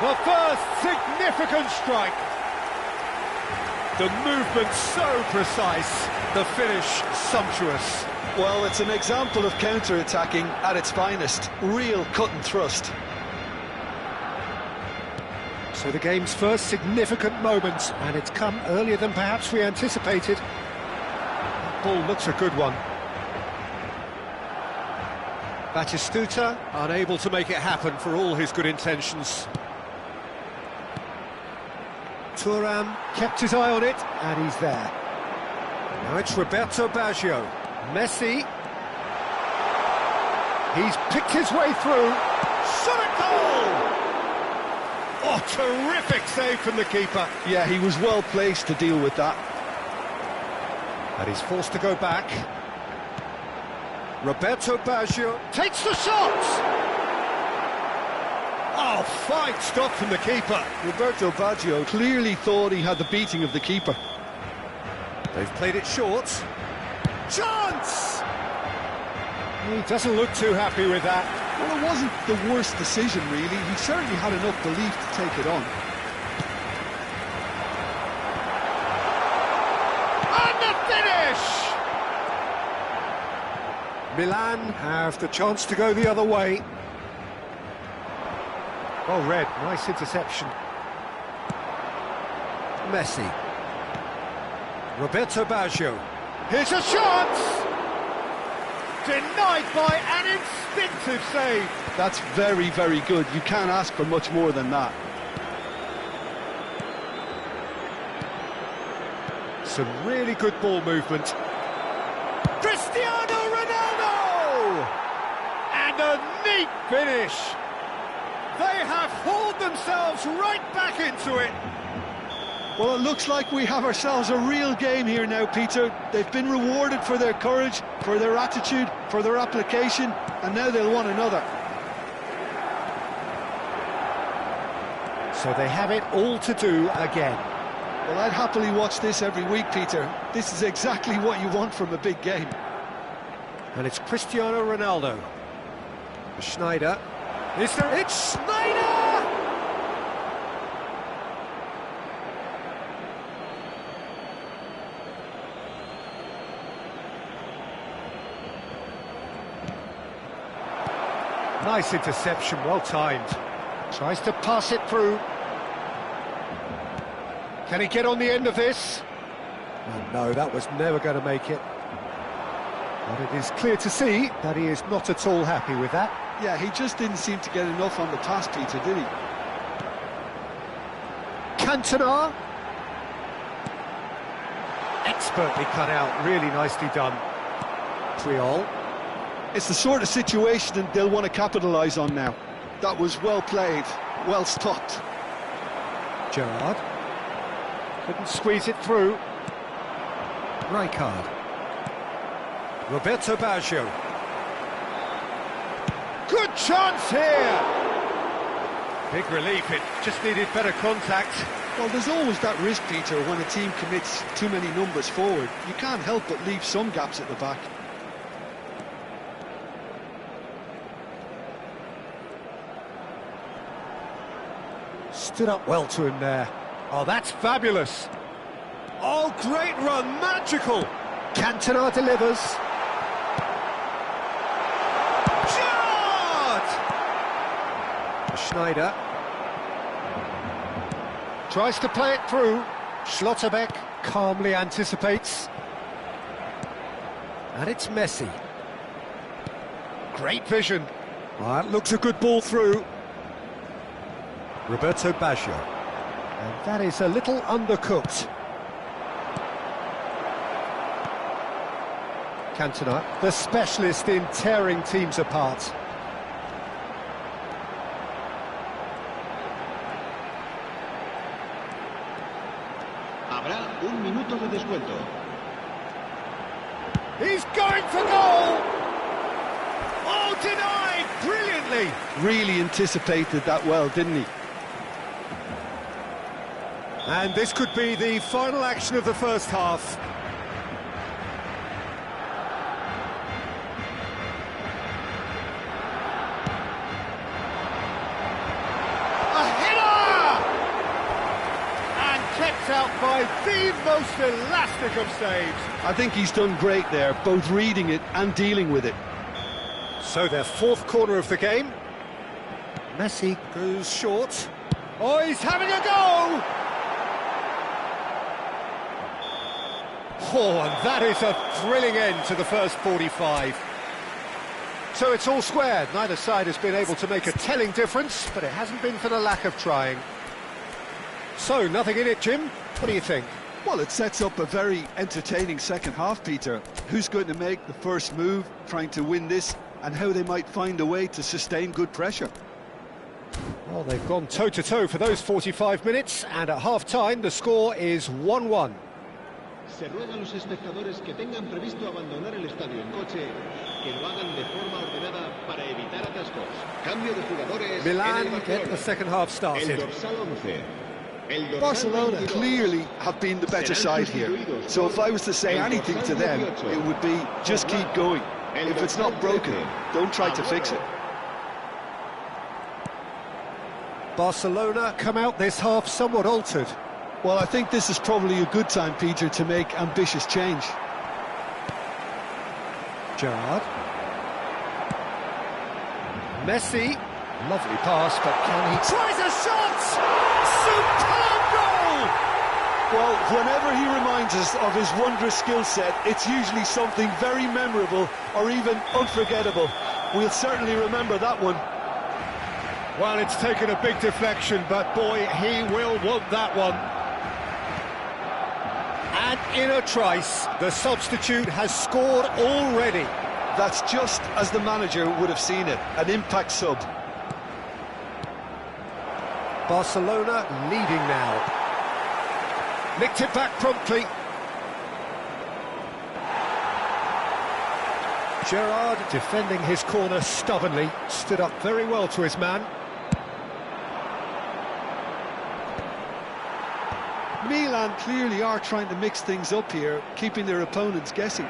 The first significant strike. The movement so precise, the finish sumptuous. Well, it's an example of counter-attacking at its finest. Real cut and thrust. So the game's first significant moment, and it's come earlier than perhaps we anticipated. That ball looks a good one. Batistuta unable to make it happen for all his good intentions. Thuram kept his eye on it, and he's there. Now it's Roberto Baggio. Messi. He's picked his way through. Shot at goal! Oh, terrific save from the keeper. Yeah, he was well placed to deal with that. And he's forced to go back. Roberto Baggio takes the shot! Oh, fine stop from the keeper. Roberto Baggio clearly thought he had the beating of the keeper. They've played it short. Chance! He doesn't look too happy with that. Well, it wasn't the worst decision, really. He certainly had enough belief to take it on. And the finish! Milan have the chance to go the other way. Well read, nice interception. Messi. Roberto Baggio. Here's a chance! Denied by an instinctive save. That's very, very good. You can't ask for much more than that. Some really good ball movement. Cristiano Ronaldo! And a neat finish. They have hauled themselves right back into it. Well, it looks like we have ourselves a real game here now, Peter. They've been rewarded for their courage, for their attitude, for their application, and now they'll want another. So they have it all to do again. Well, I'd happily watch this every week, Peter. This is exactly what you want from a big game. And it's Cristiano Ronaldo. Schneider. It's Schneider! Nice interception, well timed. Tries to pass it through. Can he get on the end of this? Oh, no, that was never going to make it. But it is clear to see that he is not at all happy with that. Yeah, he just didn't seem to get enough on the pass, Peter, did he? Cantona. Expertly cut out, really nicely done. Triol. It's the sort of situation that they'll want to capitalise on now. That was well played, well stopped. Gerrard. Couldn't squeeze it through. Rijkaard. Roberto Baggio. Good chance here! Big relief, it just needed better contact. Well, there's always that risk, Peter, when a team commits too many numbers forward. You can't help but leave some gaps at the back. Stood up well to him there. Oh, that's fabulous. Oh, great run, magical. Cantona delivers. Gerrard! Schneider. Tries to play it through. Schlotterbeck calmly anticipates. And it's Messi. Great vision. That looks a good ball through. Roberto Baggio. And that is a little undercooked. Cantona, the specialist in tearing teams apart. Habrá un minuto de descuento. He's going for goal! Oh, denied! Brilliantly! Really anticipated that well, didn't he? And this could be the final action of the first half. A header! And kept out by the most elastic of saves. I think he's done great there, both reading it and dealing with it. So their fourth corner of the game. Messi goes short. Oh, he's having a go! Oh, and that is a thrilling end to the first 45. So it's all squared. Neither side has been able to make a telling difference, but it hasn't been for the lack of trying. So, nothing in it, Jim. What do you think? Well, it sets up a very entertaining second half, Peter. Who's going to make the first move, trying to win this, and how they might find a way to sustain good pressure. Well, they've gone toe-to-toe for those 45 minutes, and at half-time the score is 1-1. Se ruega a los espectadores que tengan previsto abandonar el estadio en coche, que lo hagan de forma ordenada para evitar atascos. Cambio de jugadores. Milan get the second half started. El dorsal 11. El dorsal Barcelona 22. clearly have been the better side here. So if I was to say anything to them, it would be just keep going. If it's not broken, don't try to fix it. Barcelona come out this half somewhat altered. Well, I think this is probably a good time, Peter, to make ambitious change. Gerrard. Messi. Lovely pass, but can he... Tries a shot! Superb goal! Well, whenever he reminds us of his wondrous skill set, it's usually something very memorable or even unforgettable. We'll certainly remember that one. Well, it's taken a big deflection, but boy, he will want that one. And in a trice, the substitute has scored already. That's just as the manager would have seen it, an impact sub. Barcelona leading now. Nicked it back promptly. Gerrard defending his corner stubbornly, stood up very well to his man. Milan clearly are trying to mix things up here, keeping their opponents guessing.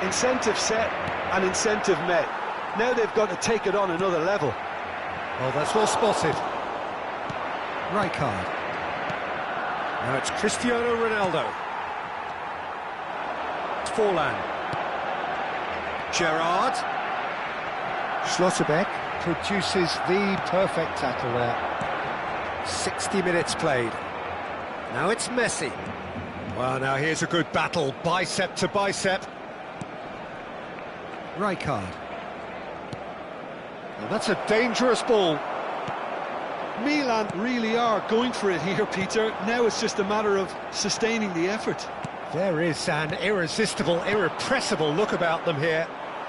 Incentive set and incentive met. Now they've got to take it on another level. Oh, that's well spotted. Rijkaard. Now it's Cristiano Ronaldo. It's Forlan. Gerrard. Schlotterbeck produces the perfect tackle there. 60 minutes played. Now it's Messi. Well, now here's a good battle, bicep to bicep. Rijkaard. Well, that's a dangerous ball. Milan really are going for it here, Peter. Now it's just a matter of sustaining the effort. There is an irresistible, irrepressible look about them here.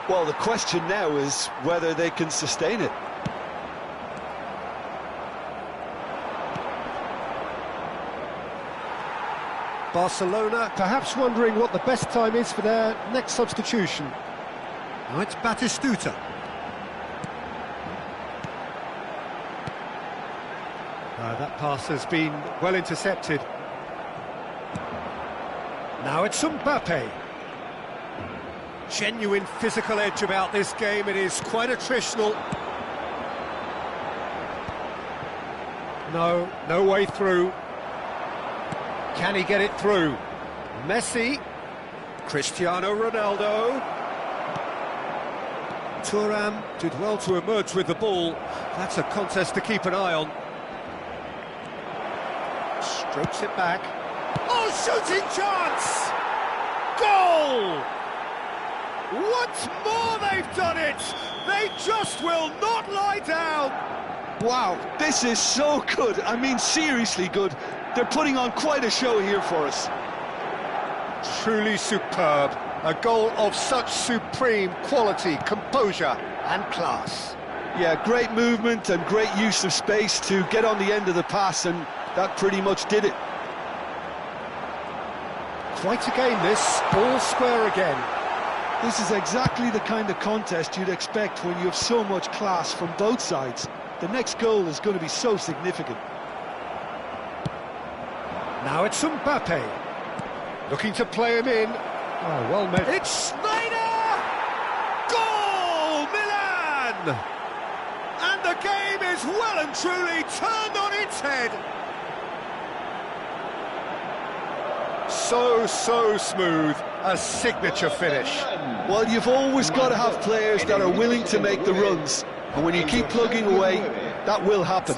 Well, the question now is whether they can sustain it. Barcelona perhaps wondering what the best time is for their next substitution. Now it's Batistuta. That pass has been well intercepted. Now it's Mbappe. Genuine physical edge about this game. It is quite attritional. No way through. Can he get it through? Messi. Cristiano Ronaldo. Thuram did well to emerge with the ball. That's a contest to keep an eye on. Strokes it back. Oh, shooting chance! Goal! Once more they've done it! They just will not lie down! Wow, this is so good. I mean, seriously good. They're putting on quite a show here for us. Truly superb. A goal of such supreme quality, composure and class. Yeah, great movement and great use of space to get on the end of the pass, and that pretty much did it. Quite a game this, all square again. This is exactly the kind of contest you'd expect when you have so much class from both sides. The next goal is going to be so significant. Now it's Mbappe. Looking to play him in. Oh, well met. It's Snyder! Goal, Milan! And the game is well and truly turned on its head. So smooth, a signature finish. Well, you've always got to have players that are willing to make the runs, and when you keep plugging away, that will happen.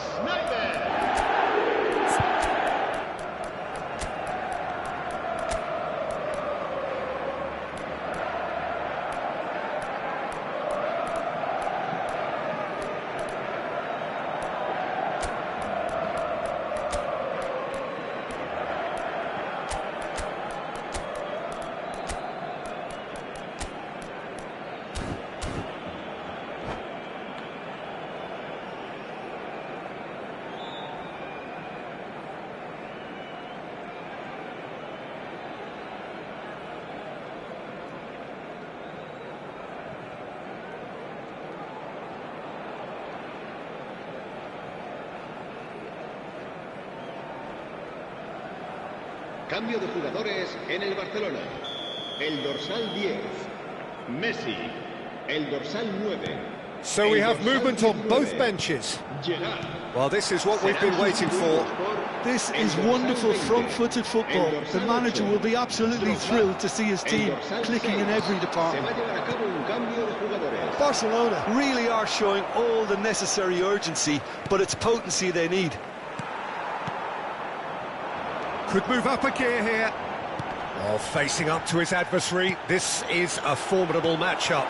Cambio de jugadores en el Barcelona. El dorsal 10, Messi. El dorsal 9. So we have movement on both benches. Well, this is what we've been waiting for. This is wonderful front-footed football. The manager will be absolutely thrilled to see his team clicking in every department. Barcelona really are showing all the necessary urgency, but it's potency they need. Could move up a gear here. Oh, facing up to his adversary. This is a formidable matchup.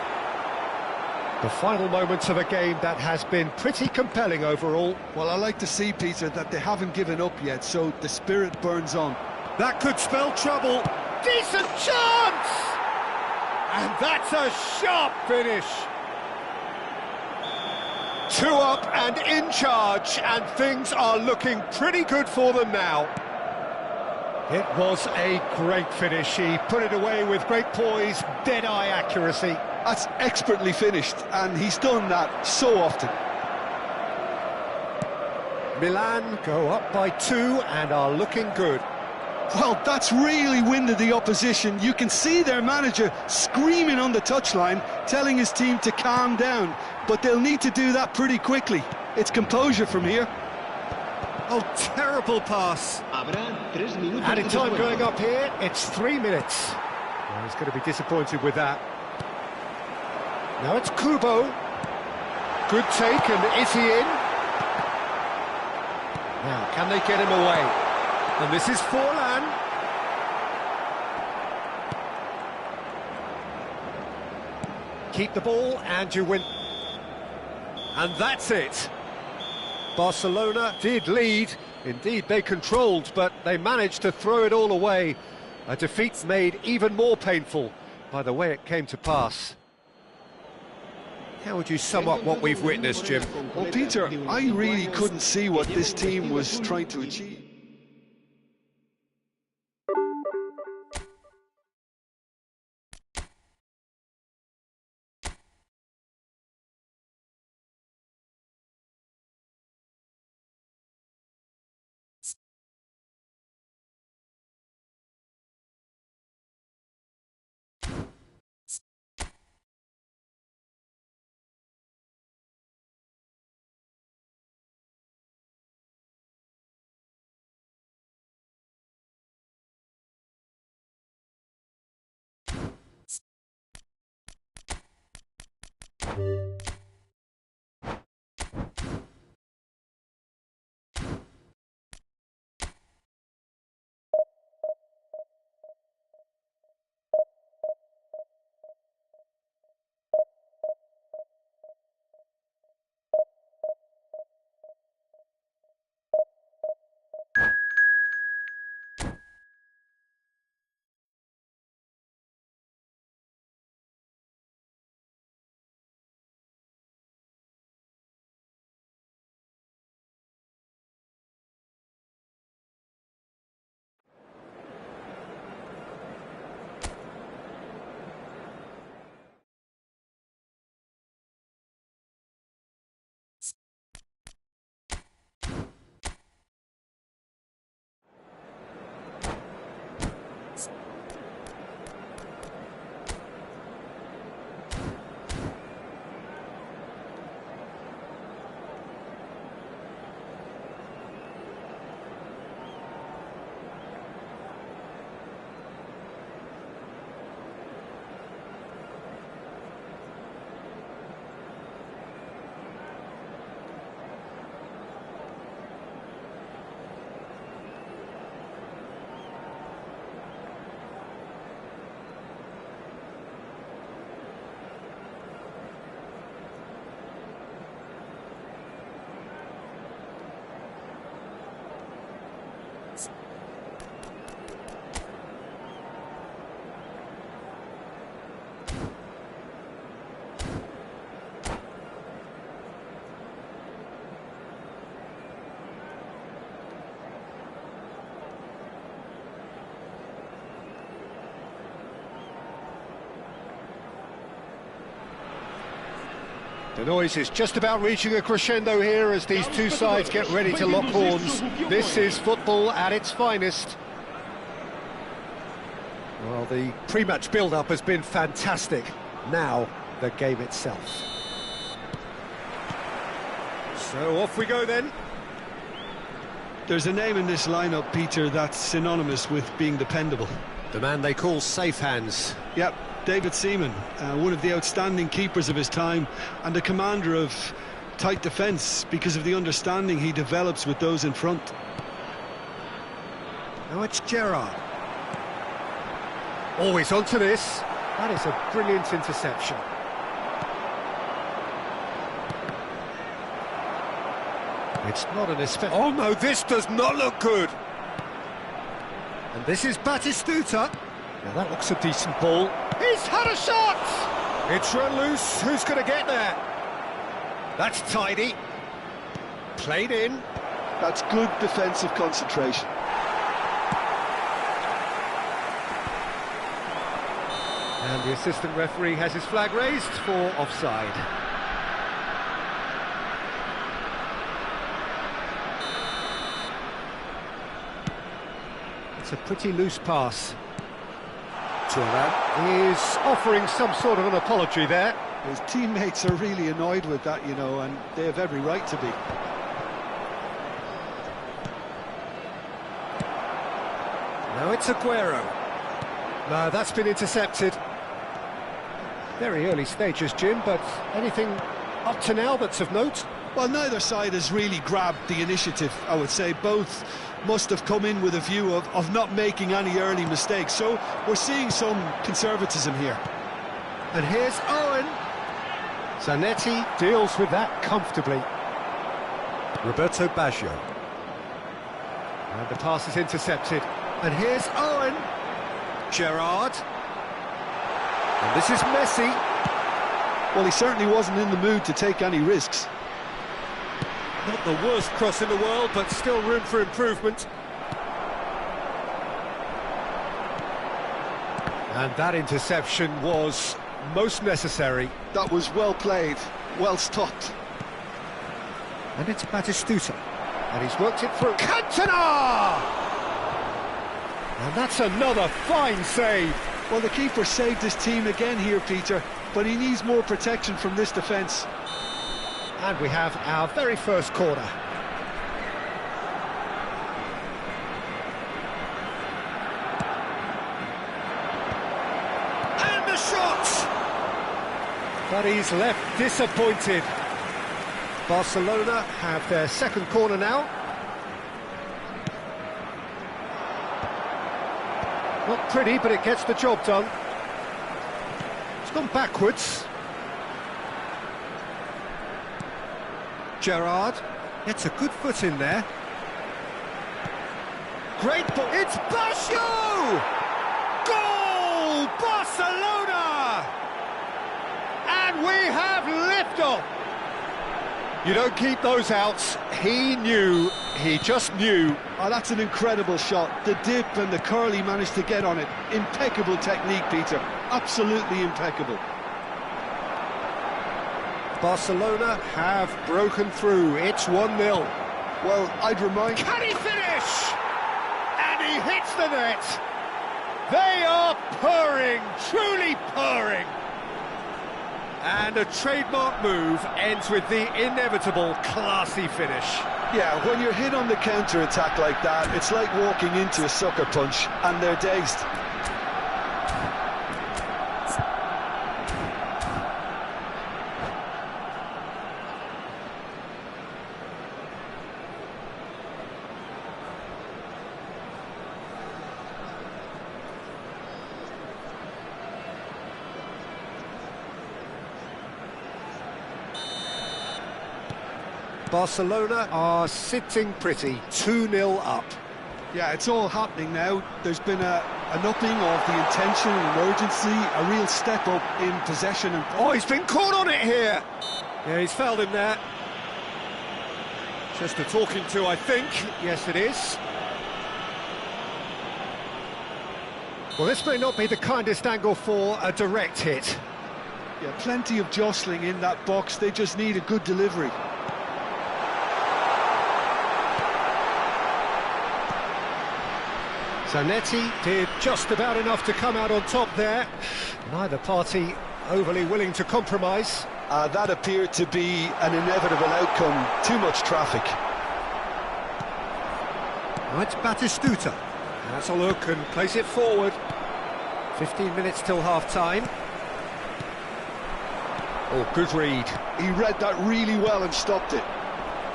The final moments of a game that has been pretty compelling overall. Well, I like to see, Peter, that they haven't given up yet, so the spirit burns on. That could spell trouble. Decent chance! and that's a sharp finish. 2 up and in charge, and things are looking pretty good for them now. It was a great finish. He put it away with great poise, dead-eye accuracy. That's expertly finished, and he's done that so often. Milan go up by 2 and are looking good. Well, that's really winded the opposition. You can see their manager screaming on the touchline, telling his team to calm down, but they'll need to do that pretty quickly. It's composure from here. Oh, terrible pass. Added time going up here, it's 3 minutes. Well, he's going to be disappointed with that. Now it's Kubo. Good take, and is he in? Now, can they get him away? And this is Forlan. Keep the ball and you win. And that's it. Barcelona did lead. Indeed, they controlled, but they managed to throw it all away. A defeat made even more painful by the way it came to pass. How would you sum up what we've witnessed, Jim? Well, Peter, I really couldn't see what this team was trying to achieve. The noise is just about reaching a crescendo here as these two sides get ready to lock horns. This is football at its finest. Well, the pre-match build-up has been fantastic. Now, the game itself. So off we go then. There's a name in this lineup, Peter, that's synonymous with being dependable. The man they call safe hands. Yep, David Seaman, one of the outstanding keepers of his time and a commander of tight defence because of the understanding he develops with those in front. Now it's Gerrard. Always onto this. That is a brilliant interception. It's not an especially... Oh no, this does not look good. And this is Batistuta. Now that looks a decent ball. He's had a shot! It's run loose, who's going to get there? That's tidy. Played in. That's good defensive concentration. And the assistant referee has his flag raised for offside. It's a pretty loose pass. Turan is offering some sort of an apology there. His teammates are really annoyed with that, you know, and they have every right to be. Now it's Aguero. No, that's been intercepted. Very early stages, Jim, but anything up to now that's of note? Well, neither side has really grabbed the initiative, I would say. Both must have come in with a view of not making any early mistakes. So we're seeing some conservatism here. And here's Owen. Zanetti deals with that comfortably. Roberto Baggio. And the pass is intercepted. And here's Owen. Gerrard. And this is Messi. Well, he certainly wasn't in the mood to take any risks. Not the worst cross in the world, but still room for improvement. And that interception was most necessary. That was well played, well stopped. And it's Batistuta. And he's worked it through. Cantona! And that's another fine save. Well, the keeper saved his team again here, Peter, but he needs more protection from this defence. And we have our very first corner. And the shot! But he's left disappointed. Barcelona have their second corner now. Not pretty, but it gets the job done. It's gone backwards. Gerrard gets a good foot in there. Great ball. It's Baggio! Goal! Barcelona! And we have liftoff. You don't keep those outs. He knew. He just knew. Oh, that's an incredible shot. The dip and the curl he managed to get on it. Impeccable technique, Peter. Absolutely impeccable. Barcelona have broken through. It's 1-0. Well, I'd remind... Can he finish? And he hits the net. They are purring, truly purring. And a trademark move ends with the inevitable classy finish. Yeah, when you're hit on the counter-attack like that, it's like walking into a sucker punch, and they're dazed. Barcelona are sitting pretty, 2-0 up. Yeah, it's all happening now. There's been an upping of the intention and urgency, a real step up in possession. And oh, he's been caught on it here. Yeah, he's fouled him there. Just a talking to, I think. Yes, it is. Well, this may not be the kindest angle for a direct hit. Yeah, plenty of jostling in that box. They just need a good delivery. Zanetti did just about enough to come out on top there. Neither party overly willing to compromise. That appeared to be an inevitable outcome. Too much traffic. Now it's Batistuta. Has a look and plays it forward. 15 minutes till half-time. Oh, good read. He read that really well and stopped it.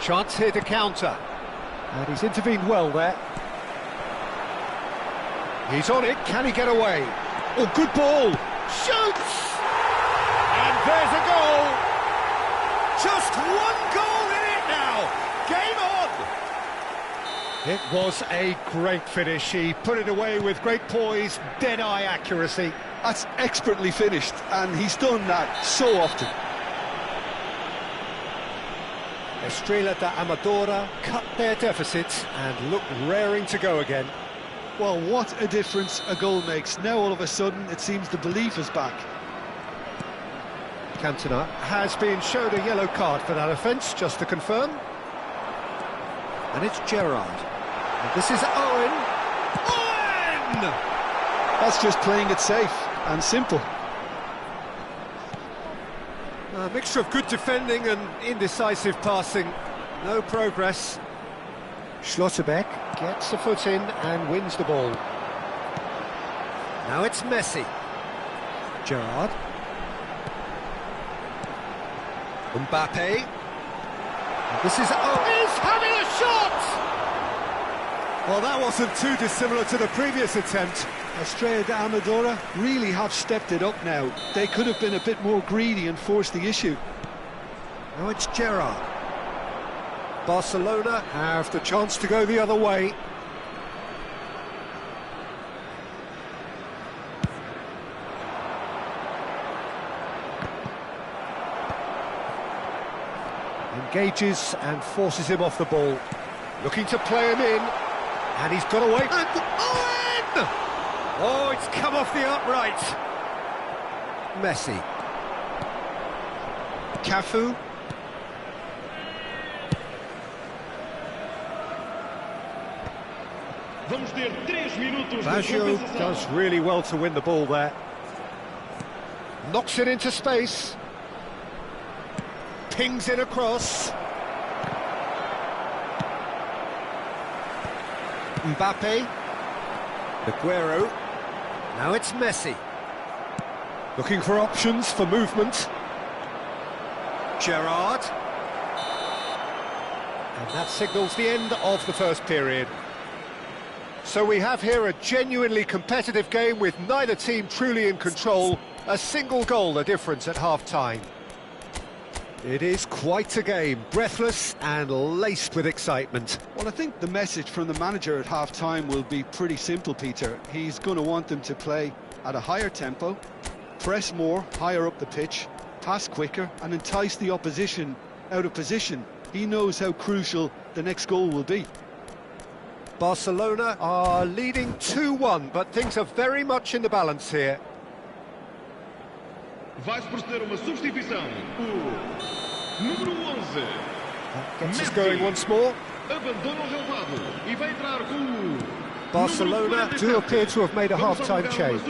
Chance here to counter. And he's intervened well there. He's on it, can he get away? Oh, good ball! Shoots! And there's a goal! Just one goal in it now! Game on! It was a great finish. He put it away with great poise, dead-eye accuracy. That's expertly finished, and he's done that so often. Estrela da Amadora cut their deficit and look raring to go again. Well, what a difference a goal makes. Now all of a sudden it seems the belief is back. Cantona has been shown a yellow card for that offence, just to confirm. And it's Gerrard. And this is Owen. Owen! That's just playing it safe and simple. A mixture of good defending and indecisive passing. No progress. Schlotterbeck gets the foot in and wins the ball. Now it's Messi. Gerrard. Mbappe. This is is having a shot! Well, that wasn't too dissimilar to the previous attempt. Estrella da Amadora really have stepped it up now. They could have been a bit more greedy and forced the issue. Now it's Gerrard. Barcelona have the chance to go the other way. Engages and forces him off the ball. Looking to play him in. And he's got away. And Owen! Oh, it's come off the upright. Messi. Cafu. Baggio does really well to win the ball there. Knocks it into space. Pings it across. Mbappe. Aguero. Now it's Messi. Looking for options for movement. Gerrard. And that signals the end of the first period. So we have here a genuinely competitive game with neither team truly in control. A single goal the difference at half-time. It is quite a game, breathless and laced with excitement. Well, I think the message from the manager at half-time will be pretty simple, Peter. He's going to want them to play at a higher tempo, press more, higher up the pitch, pass quicker and entice the opposition out of position. He knows how crucial the next goal will be. Barcelona are leading 2-1, but things are very much in the balance here. Vai-se proceder uma substituição. O número 11. That gets us going once more. Abandona o relvado e vai entrar com Barcelona do appear to have made a half-time change.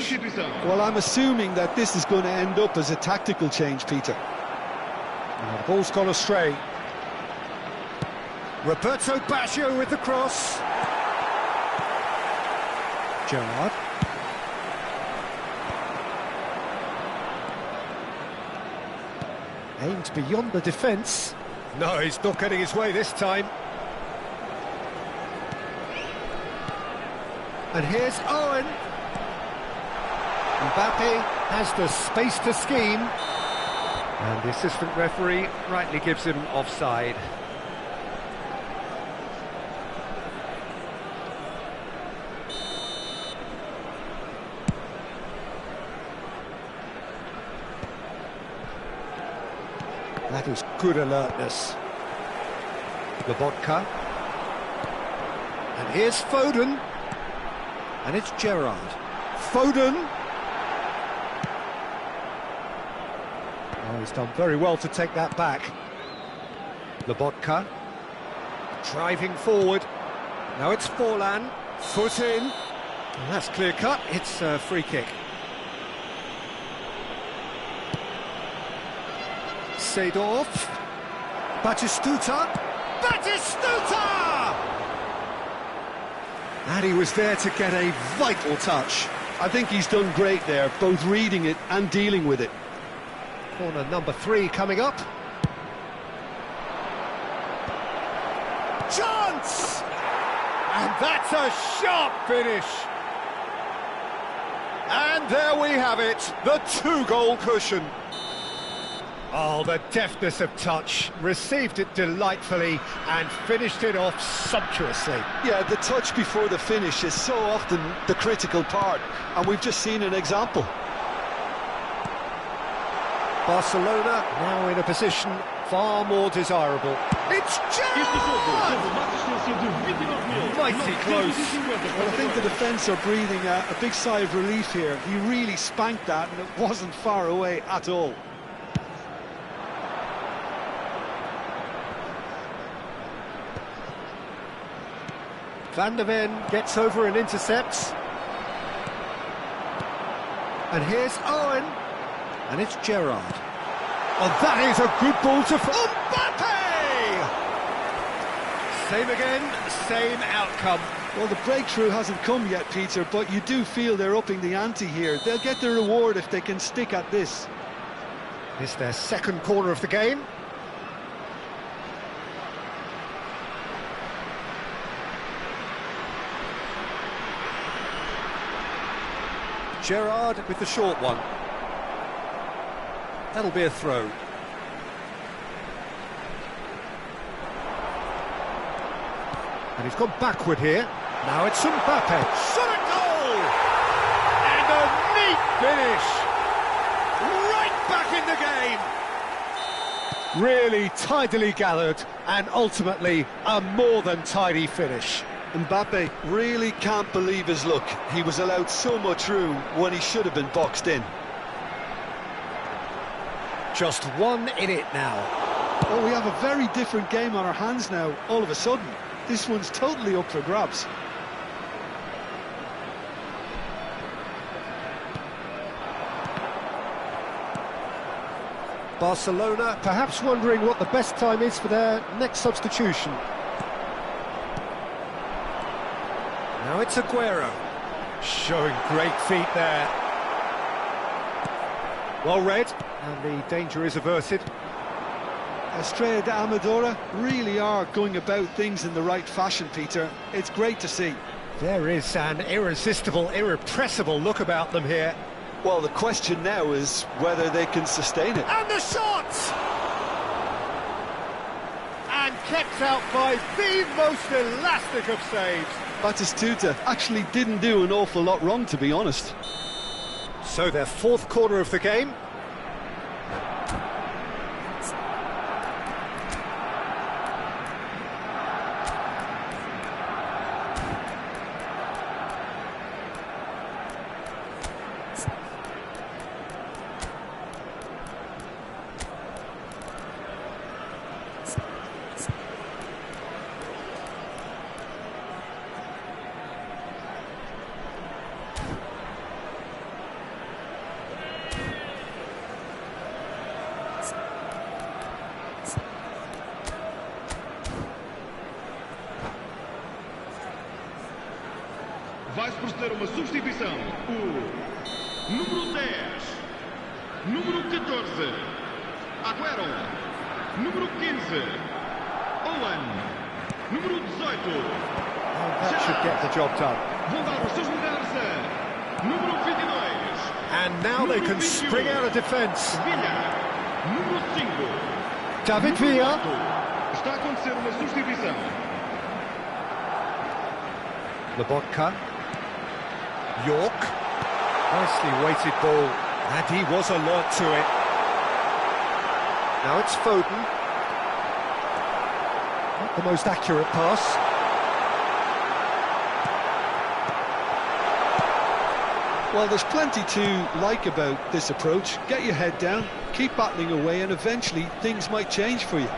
Well, I'm assuming that this is going to end up as a tactical change, Peter. The ball's gone astray. Roberto Baggio with the cross. Gerrard. Aimed beyond the defence. No, he's not getting his way this time. And here's Owen. Mbappe has the space to scheme. And the assistant referee rightly gives him offside. That is good alertness. Lobotka. And here's Foden. And it's Gerrard. Foden. Oh, he's done very well to take that back. Lobotka. Driving forward. Now it's Forlan. Foot in. And that's clear cut. It's a free kick. Seedorf. Batistuta. Batistuta! And he was there to get a vital touch. I think he's done great there, both reading it and dealing with it. Corner number 3 coming up. Chance! And that's a sharp finish. And there we have it, the 2-goal cushion. Oh, the deftness of touch, received it delightfully and finished it off sumptuously. Yeah, the touch before the finish is so often the critical part, and we've just seen an example. Barcelona now in a position far more desirable. It's Gerrard! Mighty close. Well, I think the defence are breathing a big sigh of relief here. He really spanked that, and it wasn't far away at all. Van der Ven gets over and intercepts. And here's Owen. And it's Gerrard. Oh, that is a good ball to... Mbappe! Same again, same outcome. Well, the breakthrough hasn't come yet, Peter, but you do feel they're upping the ante here. They'll get the reward if they can stick at this. It's their second corner of the game. Gerrard with the short one. That'll be a throw. And he's gone backward here. Now it's Mbappe. Shot a goal! And a neat finish! Right back in the game! Really tidily gathered and ultimately a more than tidy finish. Mbappe really can't believe his luck. He was allowed so much room when he should have been boxed in. Just one in it now. Oh, we have a very different game on our hands now, all of a sudden. This one's totally up for grabs. Barcelona perhaps wondering what the best time is for their next substitution. Now it's Aguero, showing great feet there. Well read, and the danger is averted. Estrella de Amadora really are going about things in the right fashion, Peter. It's great to see. There is an irresistible, irrepressible look about them here. Well, the question now is whether they can sustain it. And the shot! And kept out by the most elastic of saves. Batistuta actually didn't do an awful lot wrong, to be honest. So their fourth corner of the game. Vai-se proceder uma substituição. O número 10, número 14, Aguero, número 15, Owen, número 18. That should get the job done. Vão dar os seus lugares a número 22. And now they can spring out of defence. Villa, número 5. David Villa. Está a acontecer uma substituição. Lobotka. York. Nicely weighted ball, and he was alert to it. Now it's Foden. Not the most accurate pass. Well, there's plenty to like about this approach. Get your head down, keep battling away, and eventually things might change for you.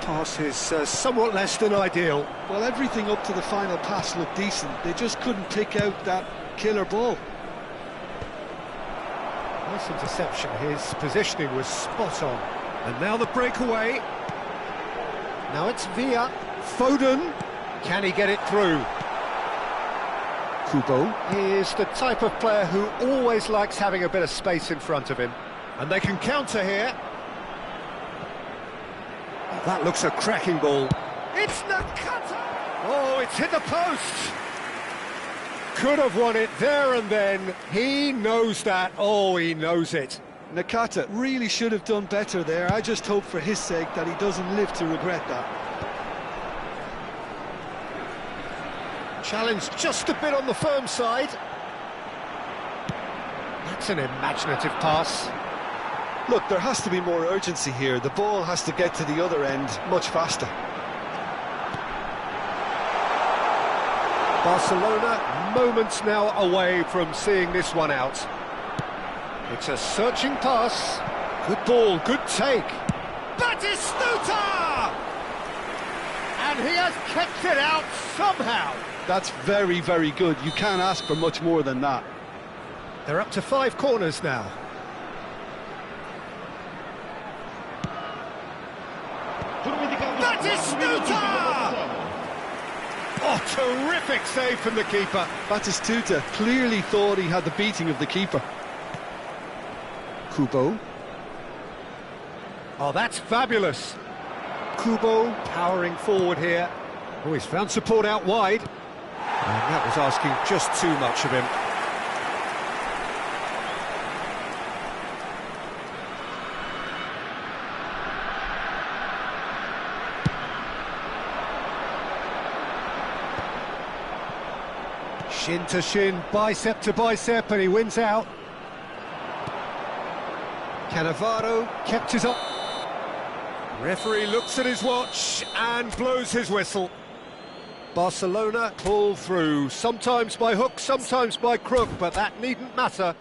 Pass is somewhat less than ideal. Well, everything up to the final pass looked decent. They just couldn't pick out that killer ball. Nice interception. His positioning was spot on. And now the breakaway. Now it's Villa. Foden. Can he get it through? Kubo is the type of player who always likes having a bit of space in front of him. And they can counter here. That looks a cracking ball. It's Nakata! Oh, it's hit the post! could have won it there and then. He knows that. Oh, he knows it. Nakata really should have done better there. I just hope for his sake that he doesn't live to regret that. Challenge just a bit on the firm side. That's an imaginative pass. Look, there has to be more urgency here. The ball has to get to the other end much faster. Barcelona moments now away from seeing this one out. It's a searching pass. Good ball, good take. Batistuta! And he has kept it out somehow. That's very, very good. You can't ask for much more than that. They're up to 5 corners now. Batistuta! Oh, terrific save from the keeper. Batistuta clearly thought he had the beating of the keeper. Kubo. Oh, that's fabulous. Kubo powering forward here. Oh, he's found support out wide. And that was asking just too much of him. Shin to shin, bicep to bicep, and he wins out. Cannavaro kept his up. Referee looks at his watch and blows his whistle. Barcelona pull through, sometimes by hook, sometimes by crook, but that needn't matter.